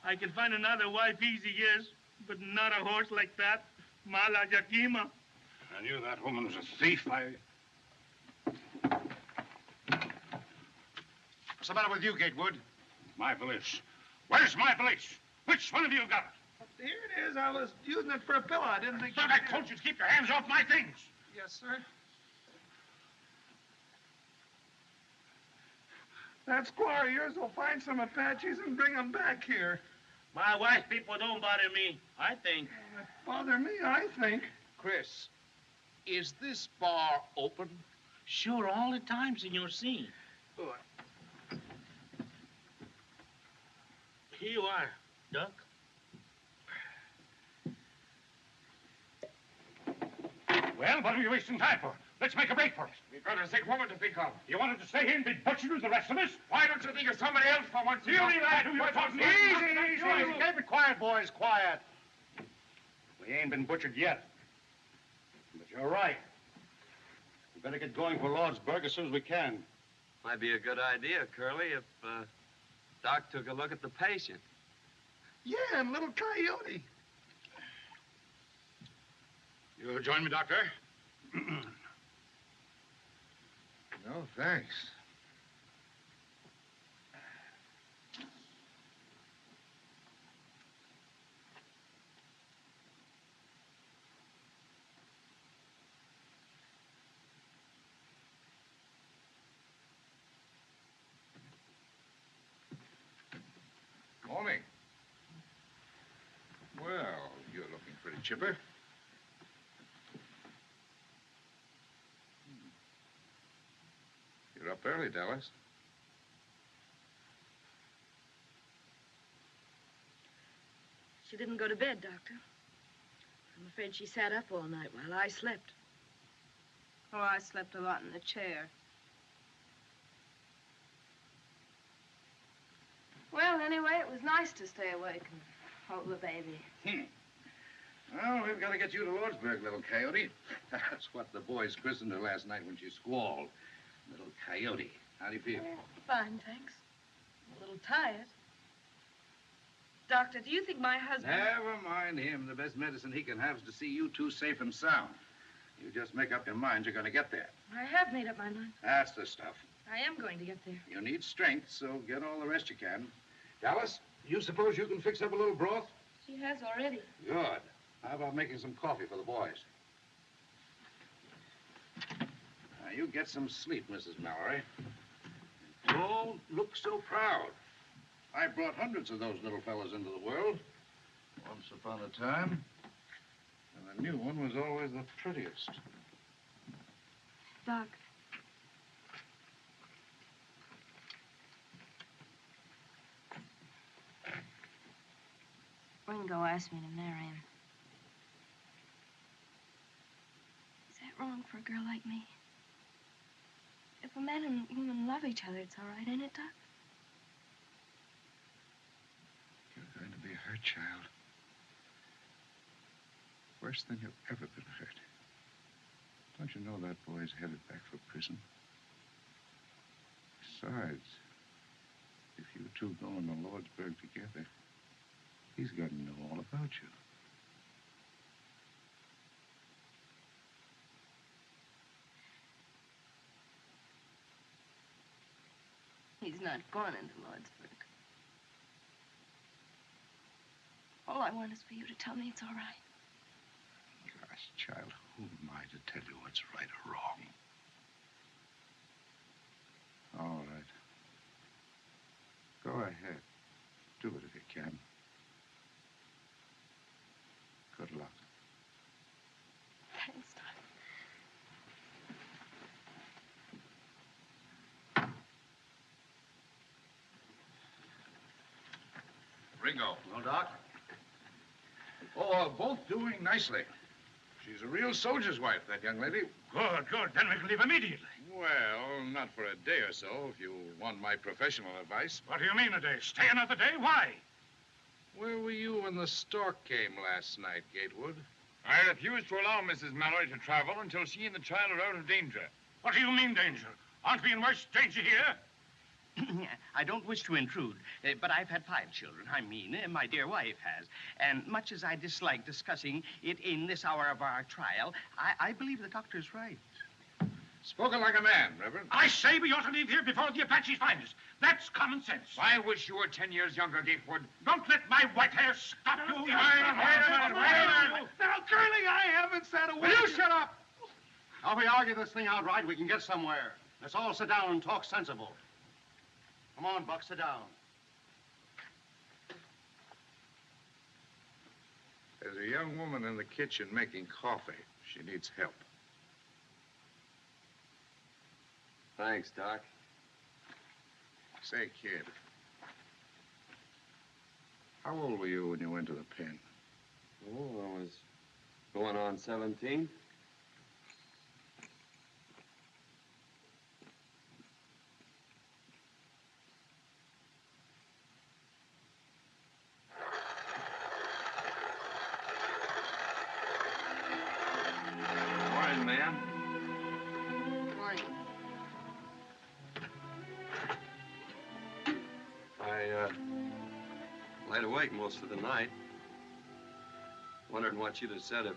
I can find another wife easy, yes, but not a horse like that. Mala Yakima. I knew that woman was a thief. What's the matter with you, Gatewood? My valise. Where's my valise? Which one of you got it? Here it is. I was using it for a pillow. I didn't think... But I told you to keep your hands off my things. Yes, sir. That squaw of yours will find some Apaches and bring them back here. My wife's people don't bother me, I think. Bother me, I think. Chris, is this bar open? Sure, all the time, Senor C. Here you are, Duck. Well, what are we wasting time for? Let's make a break for it. We've got a sick woman to think of. You wanted to stay here and be butchered with the rest of us? Why don't you think of somebody else for once? You lad who you're talking to. Easy. Keep it quiet, boys, quiet. We ain't been butchered yet. But you're right. Better get going for Lordsburg as soon as we can. Might be a good idea, Curly, if Doc took a look at the patient. Yeah, and little Coyote. You'll join me, Doctor? No, thanks. Morning. Well, you're looking pretty chipper. You're up early, Dallas. She didn't go to bed, Doctor. I'm afraid she sat up all night while I slept. Oh, I slept a lot in the chair. Well, anyway, it was nice to stay awake and hold the baby. Well, we've got to get you to Lordsburg, little Coyote. That's what the boys christened her last night when she squalled. Little Coyote. How do you feel? Fine, thanks. A little tired. Doctor, do you think my husband... Never mind him. The best medicine he can have is to see you two safe and sound. You just make up your mind you're going to get there. I have made up my mind. That's the stuff. I am going to get there. You need strength, so get all the rest you can. Dallas, you suppose you can fix up a little broth? She has already. Good. How about making some coffee for the boys? Now, you get some sleep, Mrs. Mallory. Don't look so proud. I brought hundreds of those little fellas into the world. Once upon a time. And the new one was always the prettiest. Doc. Ringo asked me to marry him. Is that wrong for a girl like me? If a man and woman love each other, it's all right, ain't it, Doc? You're going to be hurt, child. Worse than you've ever been hurt. Don't you know that boy's headed back for prison? Besides, if you two go into Lordsburg together, he's got to know all about you. He's not going into Lordsburg. All I want is for you to tell me it's all right. Gosh, child, who am I to tell you what's right or wrong? All right. Go ahead. Do it if you can. Good luck. Thanks, Doc. Ringo. No, Doc? Oh, both doing nicely. She's a real soldier's wife, that young lady. Good, good. Then we can leave immediately. Well, not for a day or so, if you want my professional advice. What do you mean a day? Stay another day? Why? Where were you when the stork came last night, Gatewood? I refuse to allow Mrs. Mallory to travel until she and the child are out of danger. What do you mean, danger? Aren't we in worse danger here? I don't wish to intrude, but I've had 5 children. I mean, my dear wife has. And much as I dislike discussing it in this hour of our trial, I believe the doctor's right. Spoken like a man, Reverend. I say we ought to leave here before the Apaches find us. That's common sense. I wish you were 10 years younger, Gatewood. Don't let my white hair stop you. Wait a minute. Now, Curly, I haven't said a word. Will you shut up? Now, if we argue this thing outright, we can get somewhere. Let's all sit down and talk sensible. Come on, Buck, sit down. There's a young woman in the kitchen making coffee. She needs help. Thanks, Doc. Say, kid, how old were you when you went to the pen? Oh, I was going on 17. Morning, ma'am. wide awake most of the night. Wondering what you'd have said if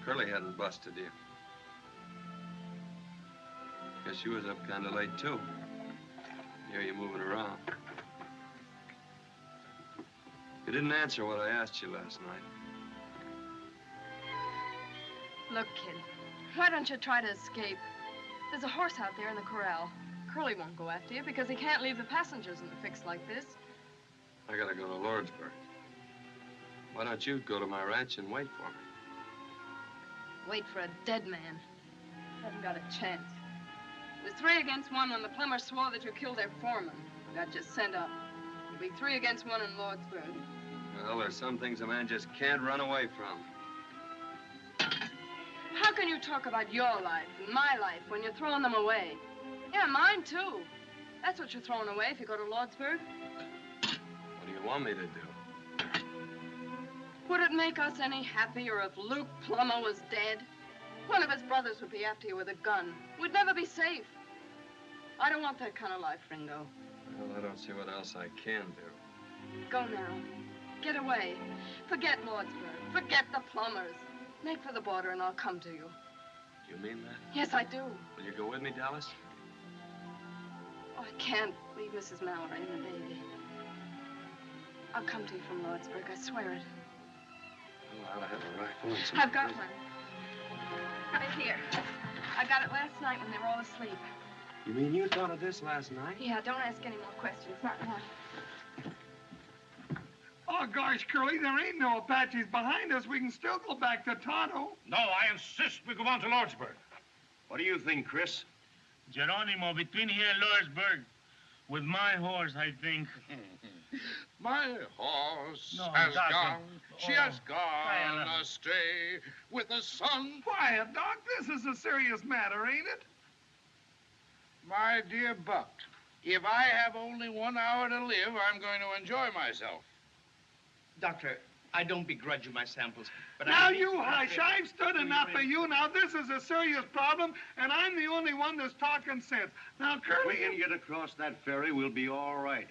Curly hadn't busted you. Guess you was up kind of late, too. Hear you moving around. You didn't answer what I asked you last night. Look, kid, why don't you try to escape? There's a horse out there in the corral. Curly won't go after you because he can't leave the passengers in a fix like this. I gotta go to Lordsburg. Why don't you go to my ranch and wait for me? Wait for a dead man. Haven't got a chance. It was 3 against 1 when the plumber swore that you killed their foreman. Got you sent up. It'll be 3 against 1 in Lordsburg. Well, there's some things a man just can't run away from. How can you talk about your life and my life when you're throwing them away? Yeah, mine, too. That's what you're throwing away if you go to Lordsburg. What do you want me to do? Would it make us any happier if Luke Plummer was dead? One of his brothers would be after you with a gun. We'd never be safe. I don't want that kind of life, Ringo. Well, I don't see what else I can do. Go now. Get away. Forget Lordsburg. Forget the Plumbers. Make for the border and I'll come to you. Do you mean that? Yes, I do. Will you go with me, Dallas? Oh, I can't leave Mrs. Mallory and the baby. I'll come to you from Lordsburg, I swear it. Well, I ought to have a rifle and some... I've got one. Right here. I got it last night when they were all asleep. You mean you thought of this last night? Yeah, don't ask any more questions. Not now. Oh, gosh, Curly, there ain't no Apaches behind us. We can still go back to Tonto. No, I insist we go on to Lordsburg. What do you think, Chris? Geronimo, between here and Lordsburg, with my horse, I think. My horse No, has Doctor. gone. She Oh, has gone astray with the sun. Quiet, Doc. This is a serious matter, ain't it? My dear Buck, if I have only 1 hour to live, I'm going to enjoy myself. Doctor, I don't begrudge you my samples, but Now, you hush. I've stood enough of you. Now, this is a serious problem, and I'm the only one that's talking sense. Now, If Curly... we can get across that ferry, we'll be all right.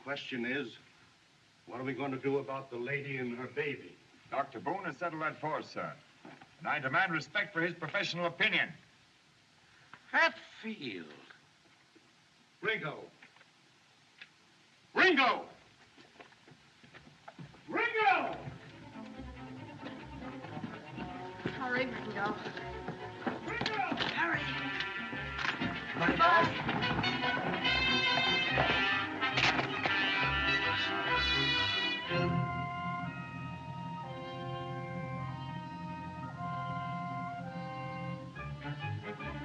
Question is, what are we going to do about the lady and her baby? Dr. Boone has settled that for us, sir. And I demand respect for his professional opinion. Hatfield. Ringo! Ringo! Ringo! Hurry, Ringo. Ringo! Hurry.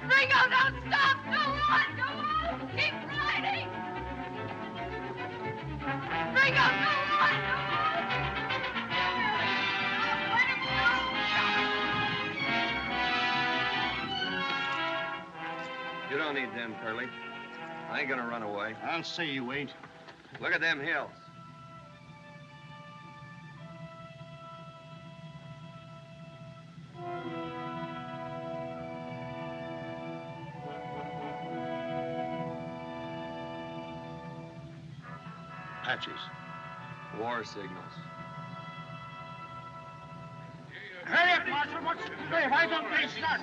Ringo, don't stop! Go on! Go on! Keep riding! Ringo, go on! Go on! Let him go! You don't need them, Curly. I ain't gonna run away. I'll say you ain't. Look at them hills. Apaches. War signals. Hurry up, Marshal. Hey, why don't they start?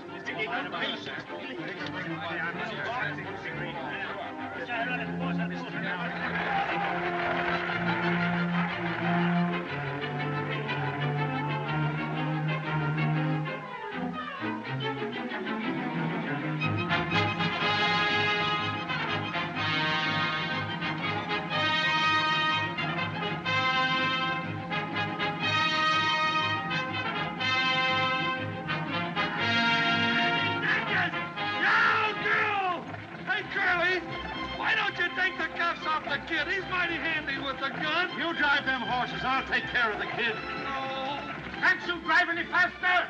Why don't you take the cuffs off the kid? He's mighty handy with the gun. You drive them horses. I'll take care of the kid. No. Can't you drive any faster?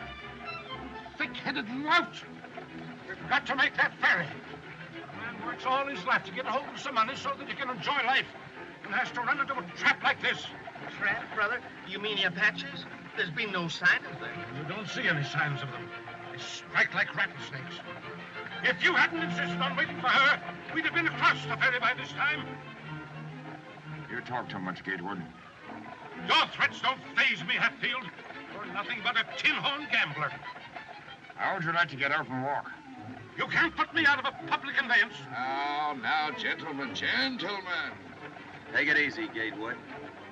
Thick-headed lout. We've got to make that ferry. A man works all his life to get a hold of some money so that he can enjoy life, and has to run into a trap like this. Trap, brother? You mean the Apaches? There's been no sign of them. You don't see any signs of them. They strike like rattlesnakes. If you hadn't insisted on waiting for her, we'd have been across the ferry by this time. You talk too much, Gatewood. Your threats don't faze me, Hatfield. You're nothing but a tin-horn gambler. How would you like to get out and walk? You can't put me out of a public conveyance. Now, gentlemen, gentlemen. Take it easy, Gatewood.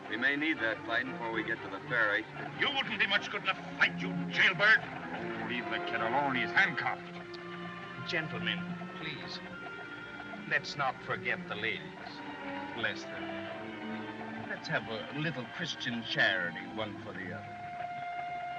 We may need that fighting before we get to the ferry. You wouldn't be much good in a fight, you jailbird. Oh, leave the kid alone. He's handcuffed. Gentlemen, please. Let's not forget the ladies. Bless them. Let's have a little Christian charity, one for the other.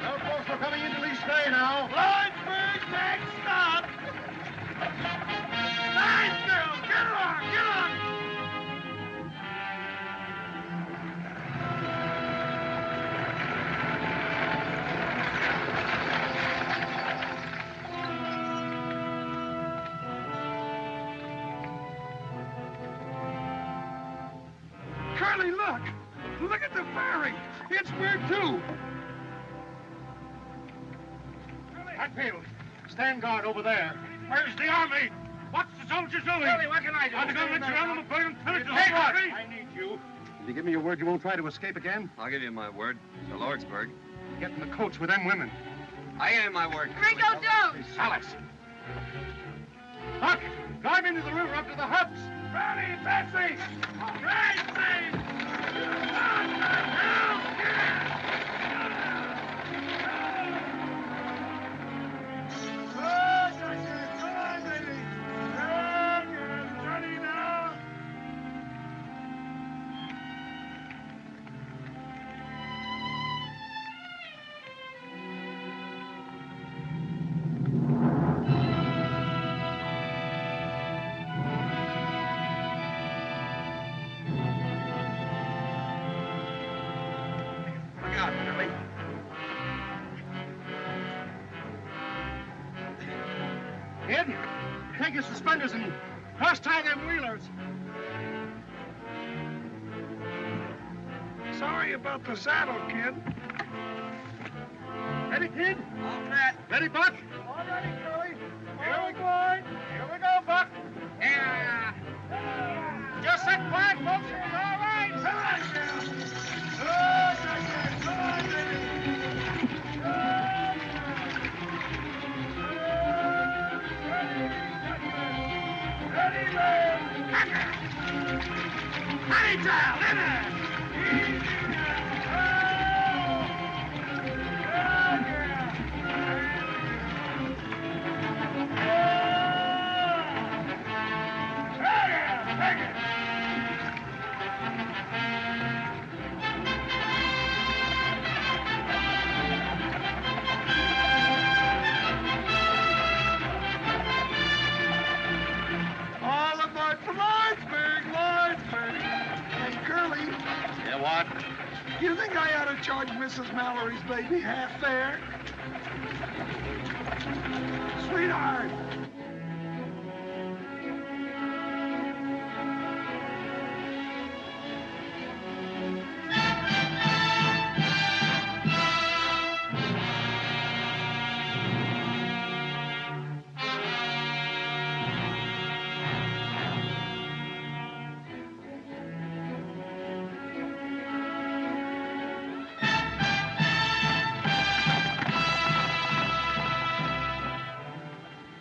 Well, folks, we're coming into Lee's Bay now. Lawrenceburg, next stop. Nice girl. Get on, get on. Curly, look. Look at the ferry. It's where too. Hatfield, stand guard over there. Where's the army? What's the soldiers doing? Curly, what can I do? I'm going to surround them and pillage the Hey, whole what? country. I need you. Will you give me your word you won't try to escape again? I'll give you my word. To Lordsburg. Get in the coach with them women. I give you my word. Ringo, don't! Alice. Buck, drive into the river up to the huts. Ready, Betsy. Racing. Look out, Curly. Kid, take your suspenders and cross-tie them wheelers. Sorry about the saddle, kid. Ready, kid? All set. Ready, Buck? All ready, Curly. Here we go. Here we go, Buck. Yeah. Just sit quiet, folks. It's all right. Ready, man. Honey child, in there. All aboard for Lawrenceburg. Hey, Curly, Yeah, what? you think I ought to charge Mrs. Mallory's baby half fare? Sweetheart.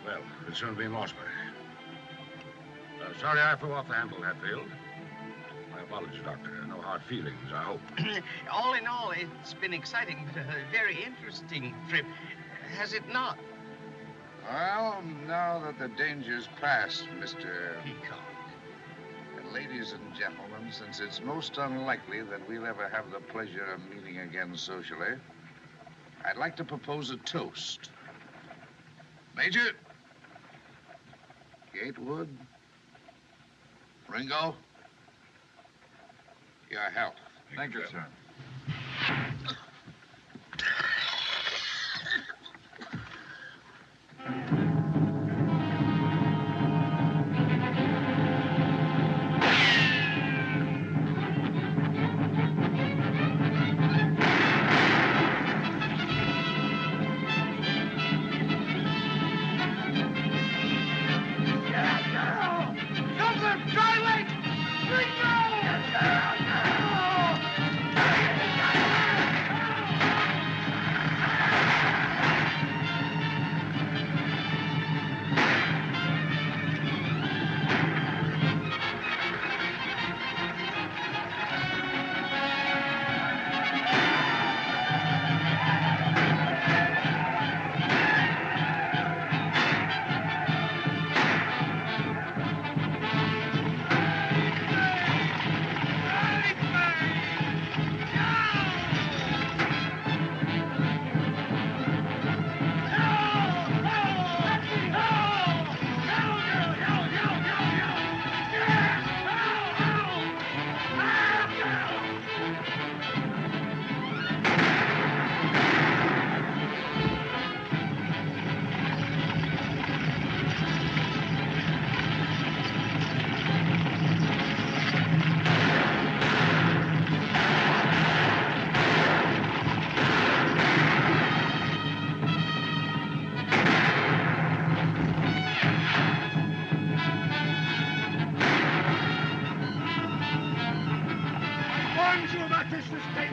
Well, it's soon be in Lawsbury. Sorry I threw off the handle, Hatfield. My apologies, Doctor. No hard feelings, I hope. All in all, it's been exciting, but a very interesting trip. Has it not? Well, now that the danger's past, Mr. Haycox. And ladies and gentlemen, since it's most unlikely that we'll ever have the pleasure of meeting again socially, I'd like to propose a toast. Major, Gatewood, Ringo, your health. Thank you, sir.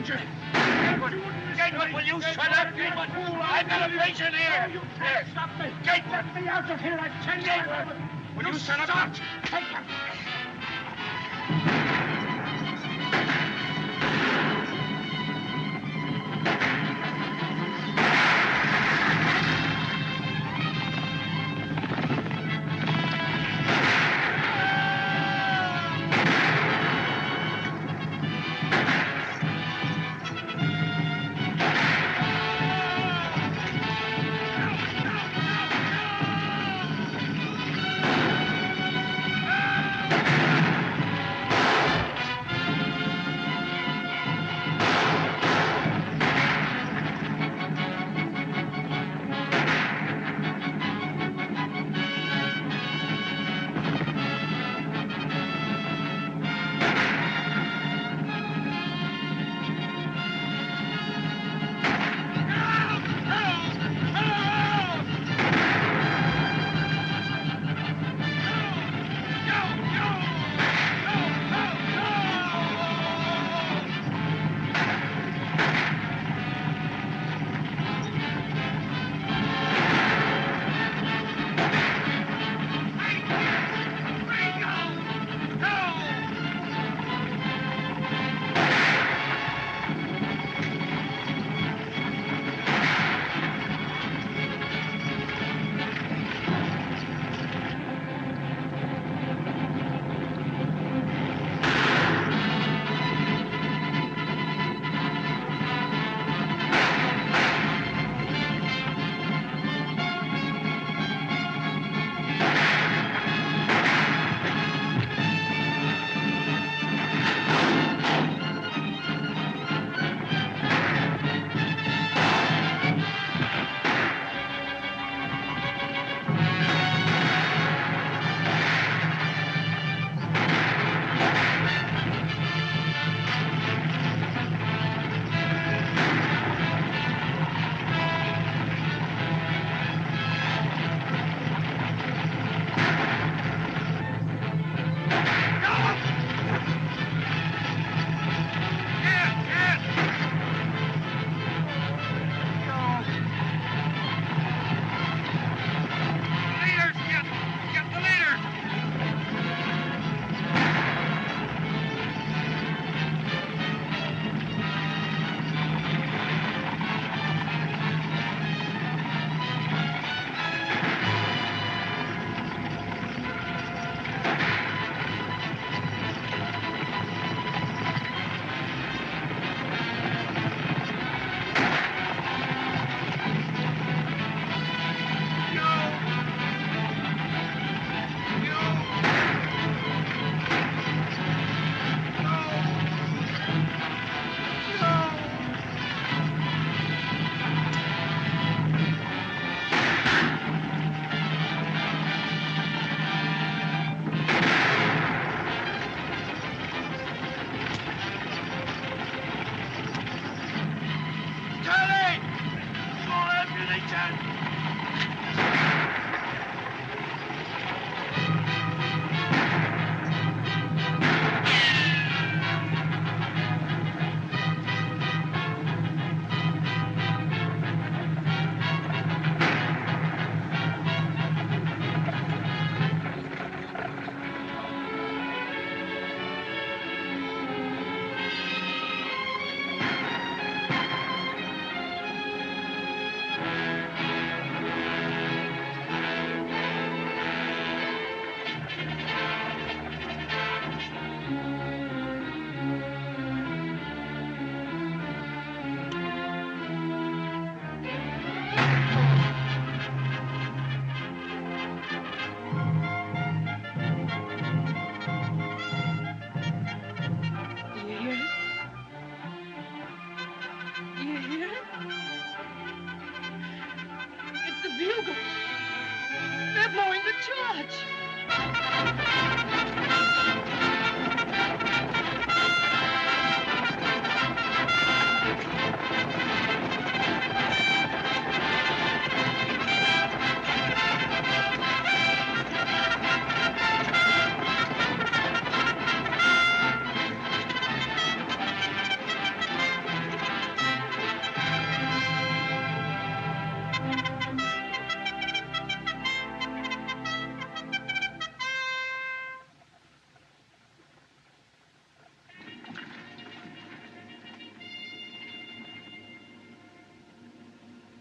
danger. Gatewood, will you shut up, Gatewood? I've got a patient here. You can't stop me. Gatewood. Let me out of here, I tell you. Gatewood, will you shut up? Take him.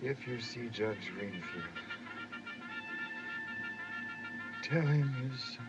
If you see Judge Greenfield, tell him his son.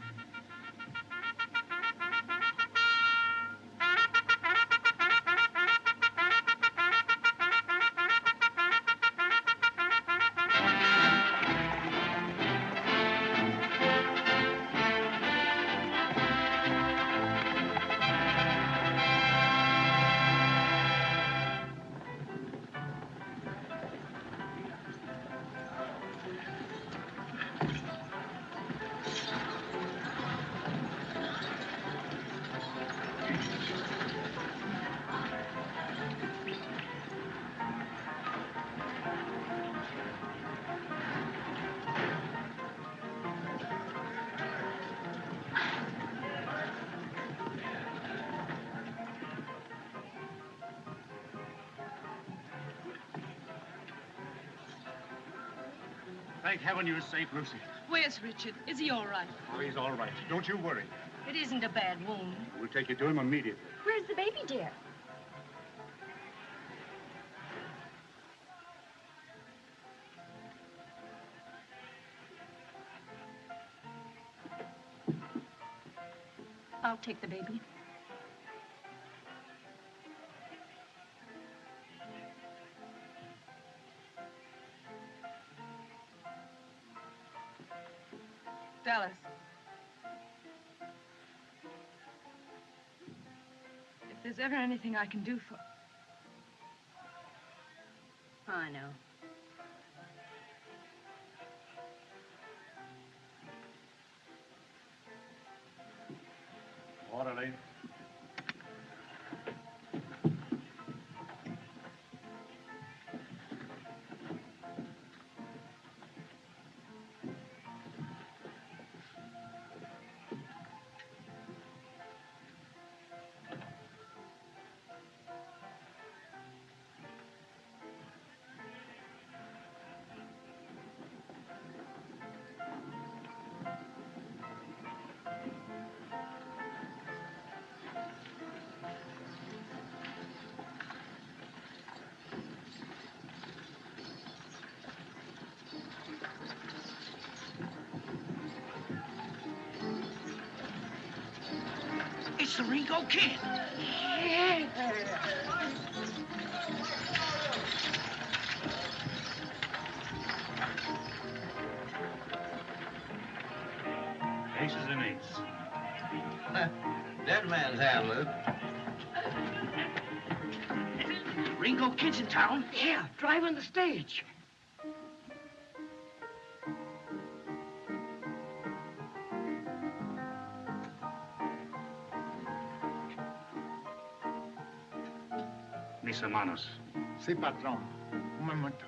Thank heaven you're safe, Lucy. Where's Richard? Is he all right? Oh, he's all right. Don't you worry. It isn't a bad wound. We'll take you to him immediately. Where's the baby, dear? I'll take the baby. Dallas. If there's ever anything I can do for... Oh, I know. Orderly. It's the Ringo Kid. Aces and eights. Dead man's hand, Luke. Ringo Kid's in town? Yeah, driving the stage. Mis hermanos. Sí, patrón. Un momento.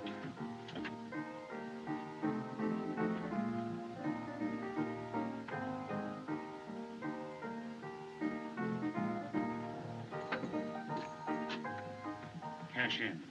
Cash in.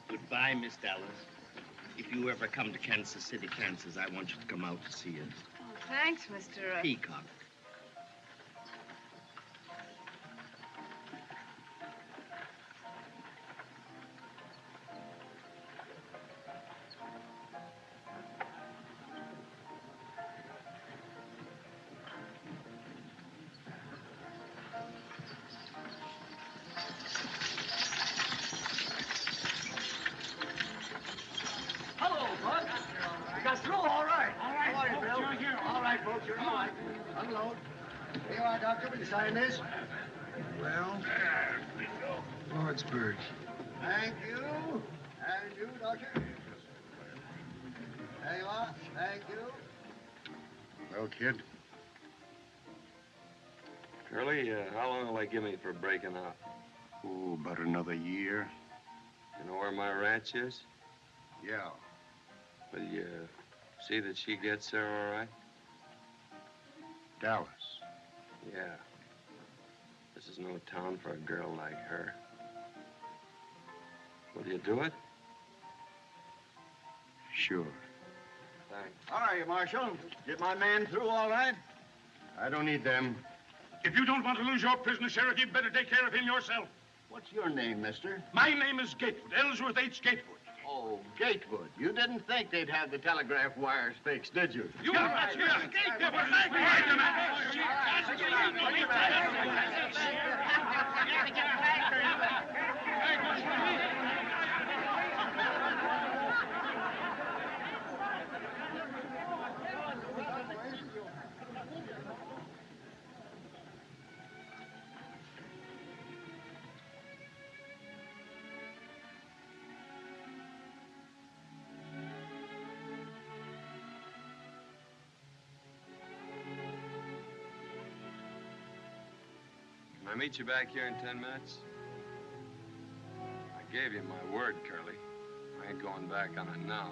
Goodbye, Miss Dallas. If you ever come to Kansas City, Kansas, I want you to come out to see us. Oh, thanks, Mr. Peacock. sign this? Well, Lordsburg. Thank you. And you, Doctor. There you are. Thank you. Well, kid, Curly, how long will they give me for breaking out? oh, about another year. You know where my ranch is? Yeah. Will you see that she gets there all right? Dallas. Yeah. This is no town for a girl like her. Will you do it? Sure. Thanks. How are you, Marshal? Get my man through all right? I don't need them. If you don't want to lose your prisoner, Sheriff, you'd better take care of him yourself. What's your name, mister? My name is Gatewood, Ellsworth H. Gatewood. Oh, Gatewood. You didn't think they'd have the telegraph wires fixed, did you? You that's here. Gatewood, Can I meet you back here in 10 minutes? I gave you my word, Curly. I ain't going back on it now.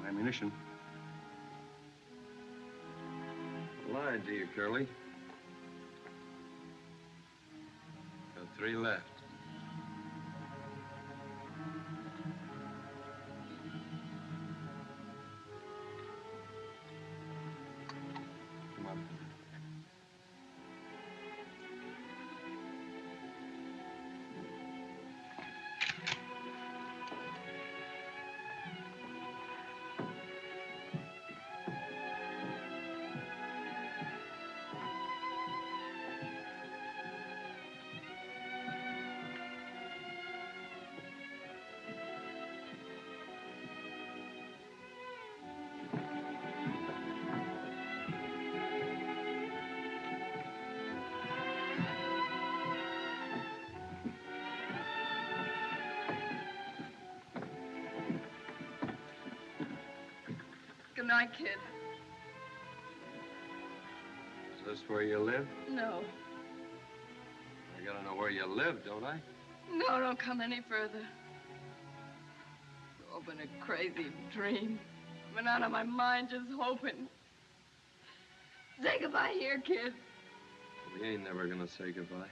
No ammunition. I lied to you, Curly. Got 3 left. Come on. Good night, kid. Is this where you live? No. I gotta know where you live, don't I? No, don't come any further. It's all been a crazy dream. I've been out of my mind just hoping. Say goodbye here, kid. We ain't never gonna say goodbye.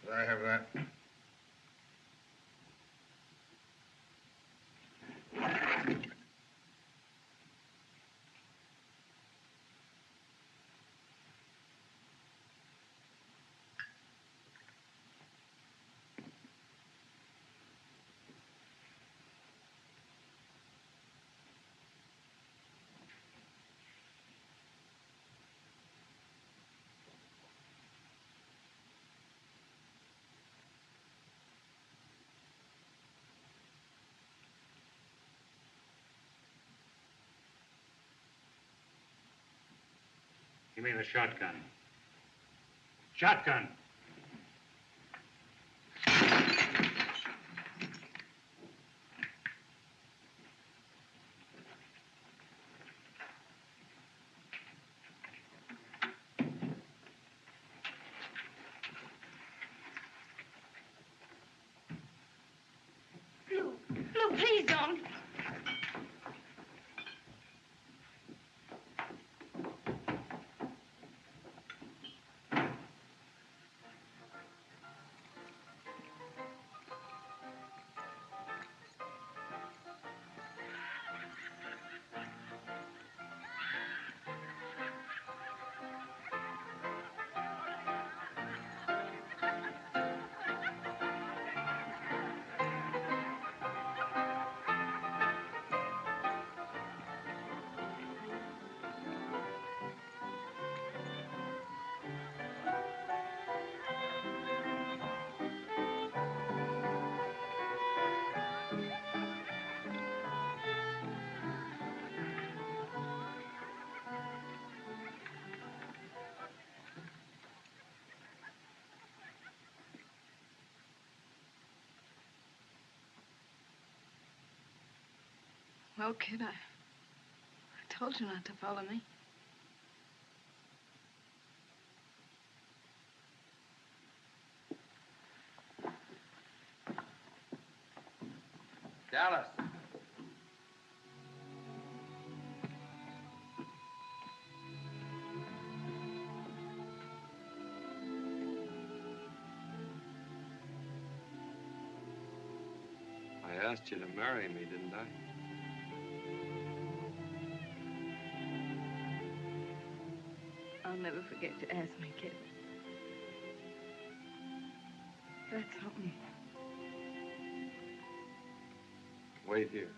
Did I have that? You mean a shotgun? Shotgun! Well, kid, I told you not to follow me. Dallas. I asked you to marry me, didn't I? I'll never forget to ask me, kid. That's something. Wait here.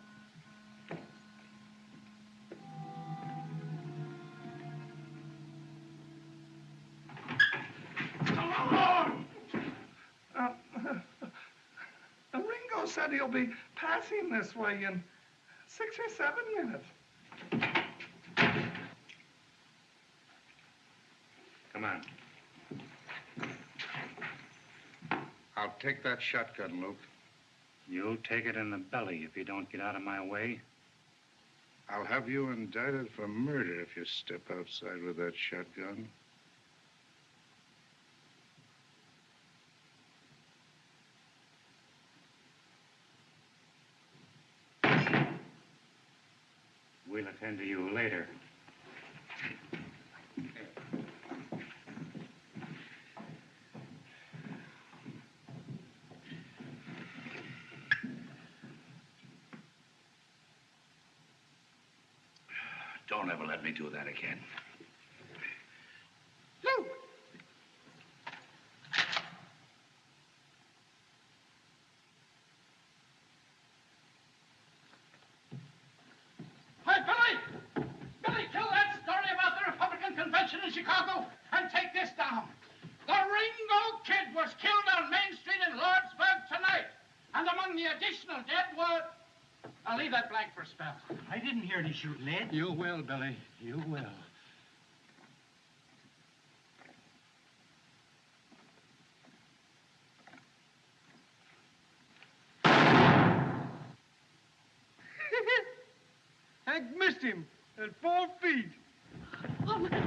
Ringo said he'll be passing this way in 6 or 7 minutes. Come on. I'll take that shotgun, Luke. You'll take it in the belly if you don't get out of my way. I'll have you indicted for murder if you step outside with that shotgun. We'll attend to you later. Don't ever let me do that again. Luke! Hey, Billy! Billy, kill that story about the Republican convention in Chicago and take this down. The Ringo Kid was killed on Main Street in Lordsburg tonight. And among the additional dead were... I'll leave that blank for a spell. I didn't hear any shooting, Ed. You will, Billy. You will. Hank missed him at 4 feet. Oh, Ringo.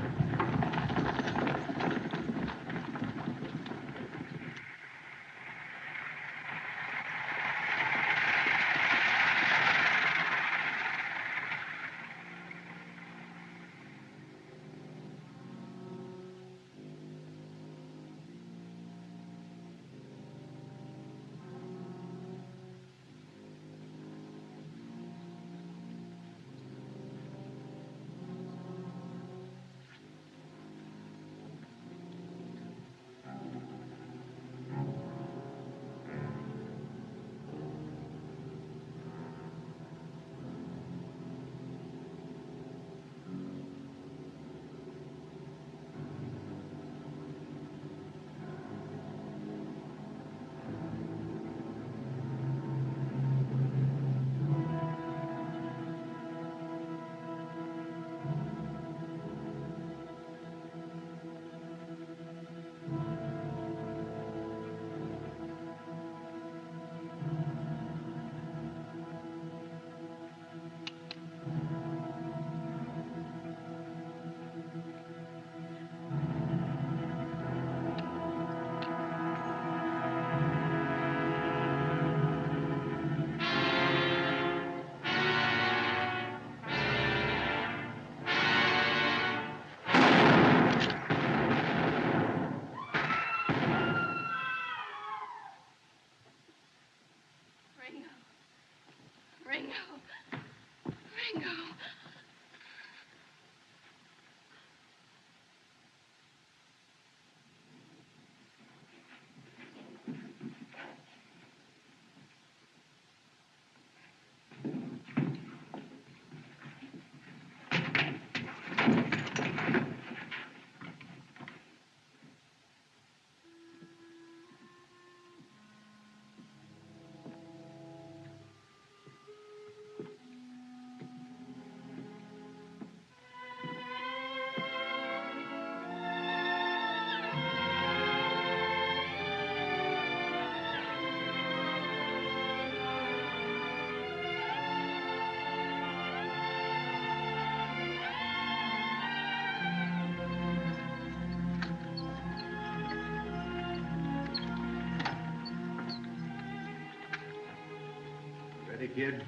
Hey, kid.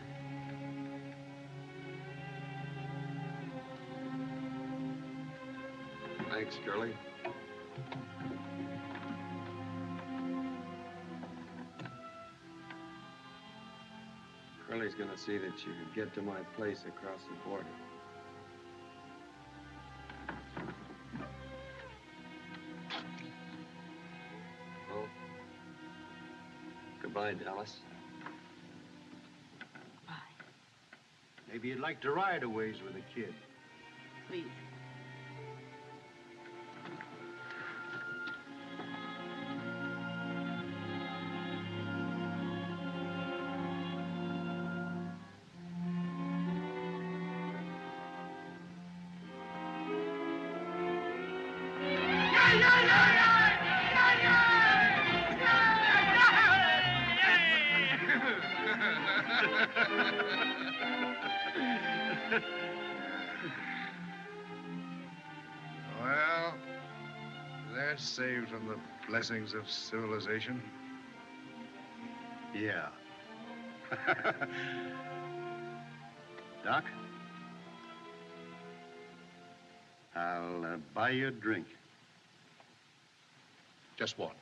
Thanks, Curly. Curly's gonna see that you get to my place across the border. Well, goodbye, Dallas. Maybe you'd like to ride a ways with a kid. Please. Well, they're saved from the blessings of civilization. Yeah. Doc? I'll buy you a drink. Just one.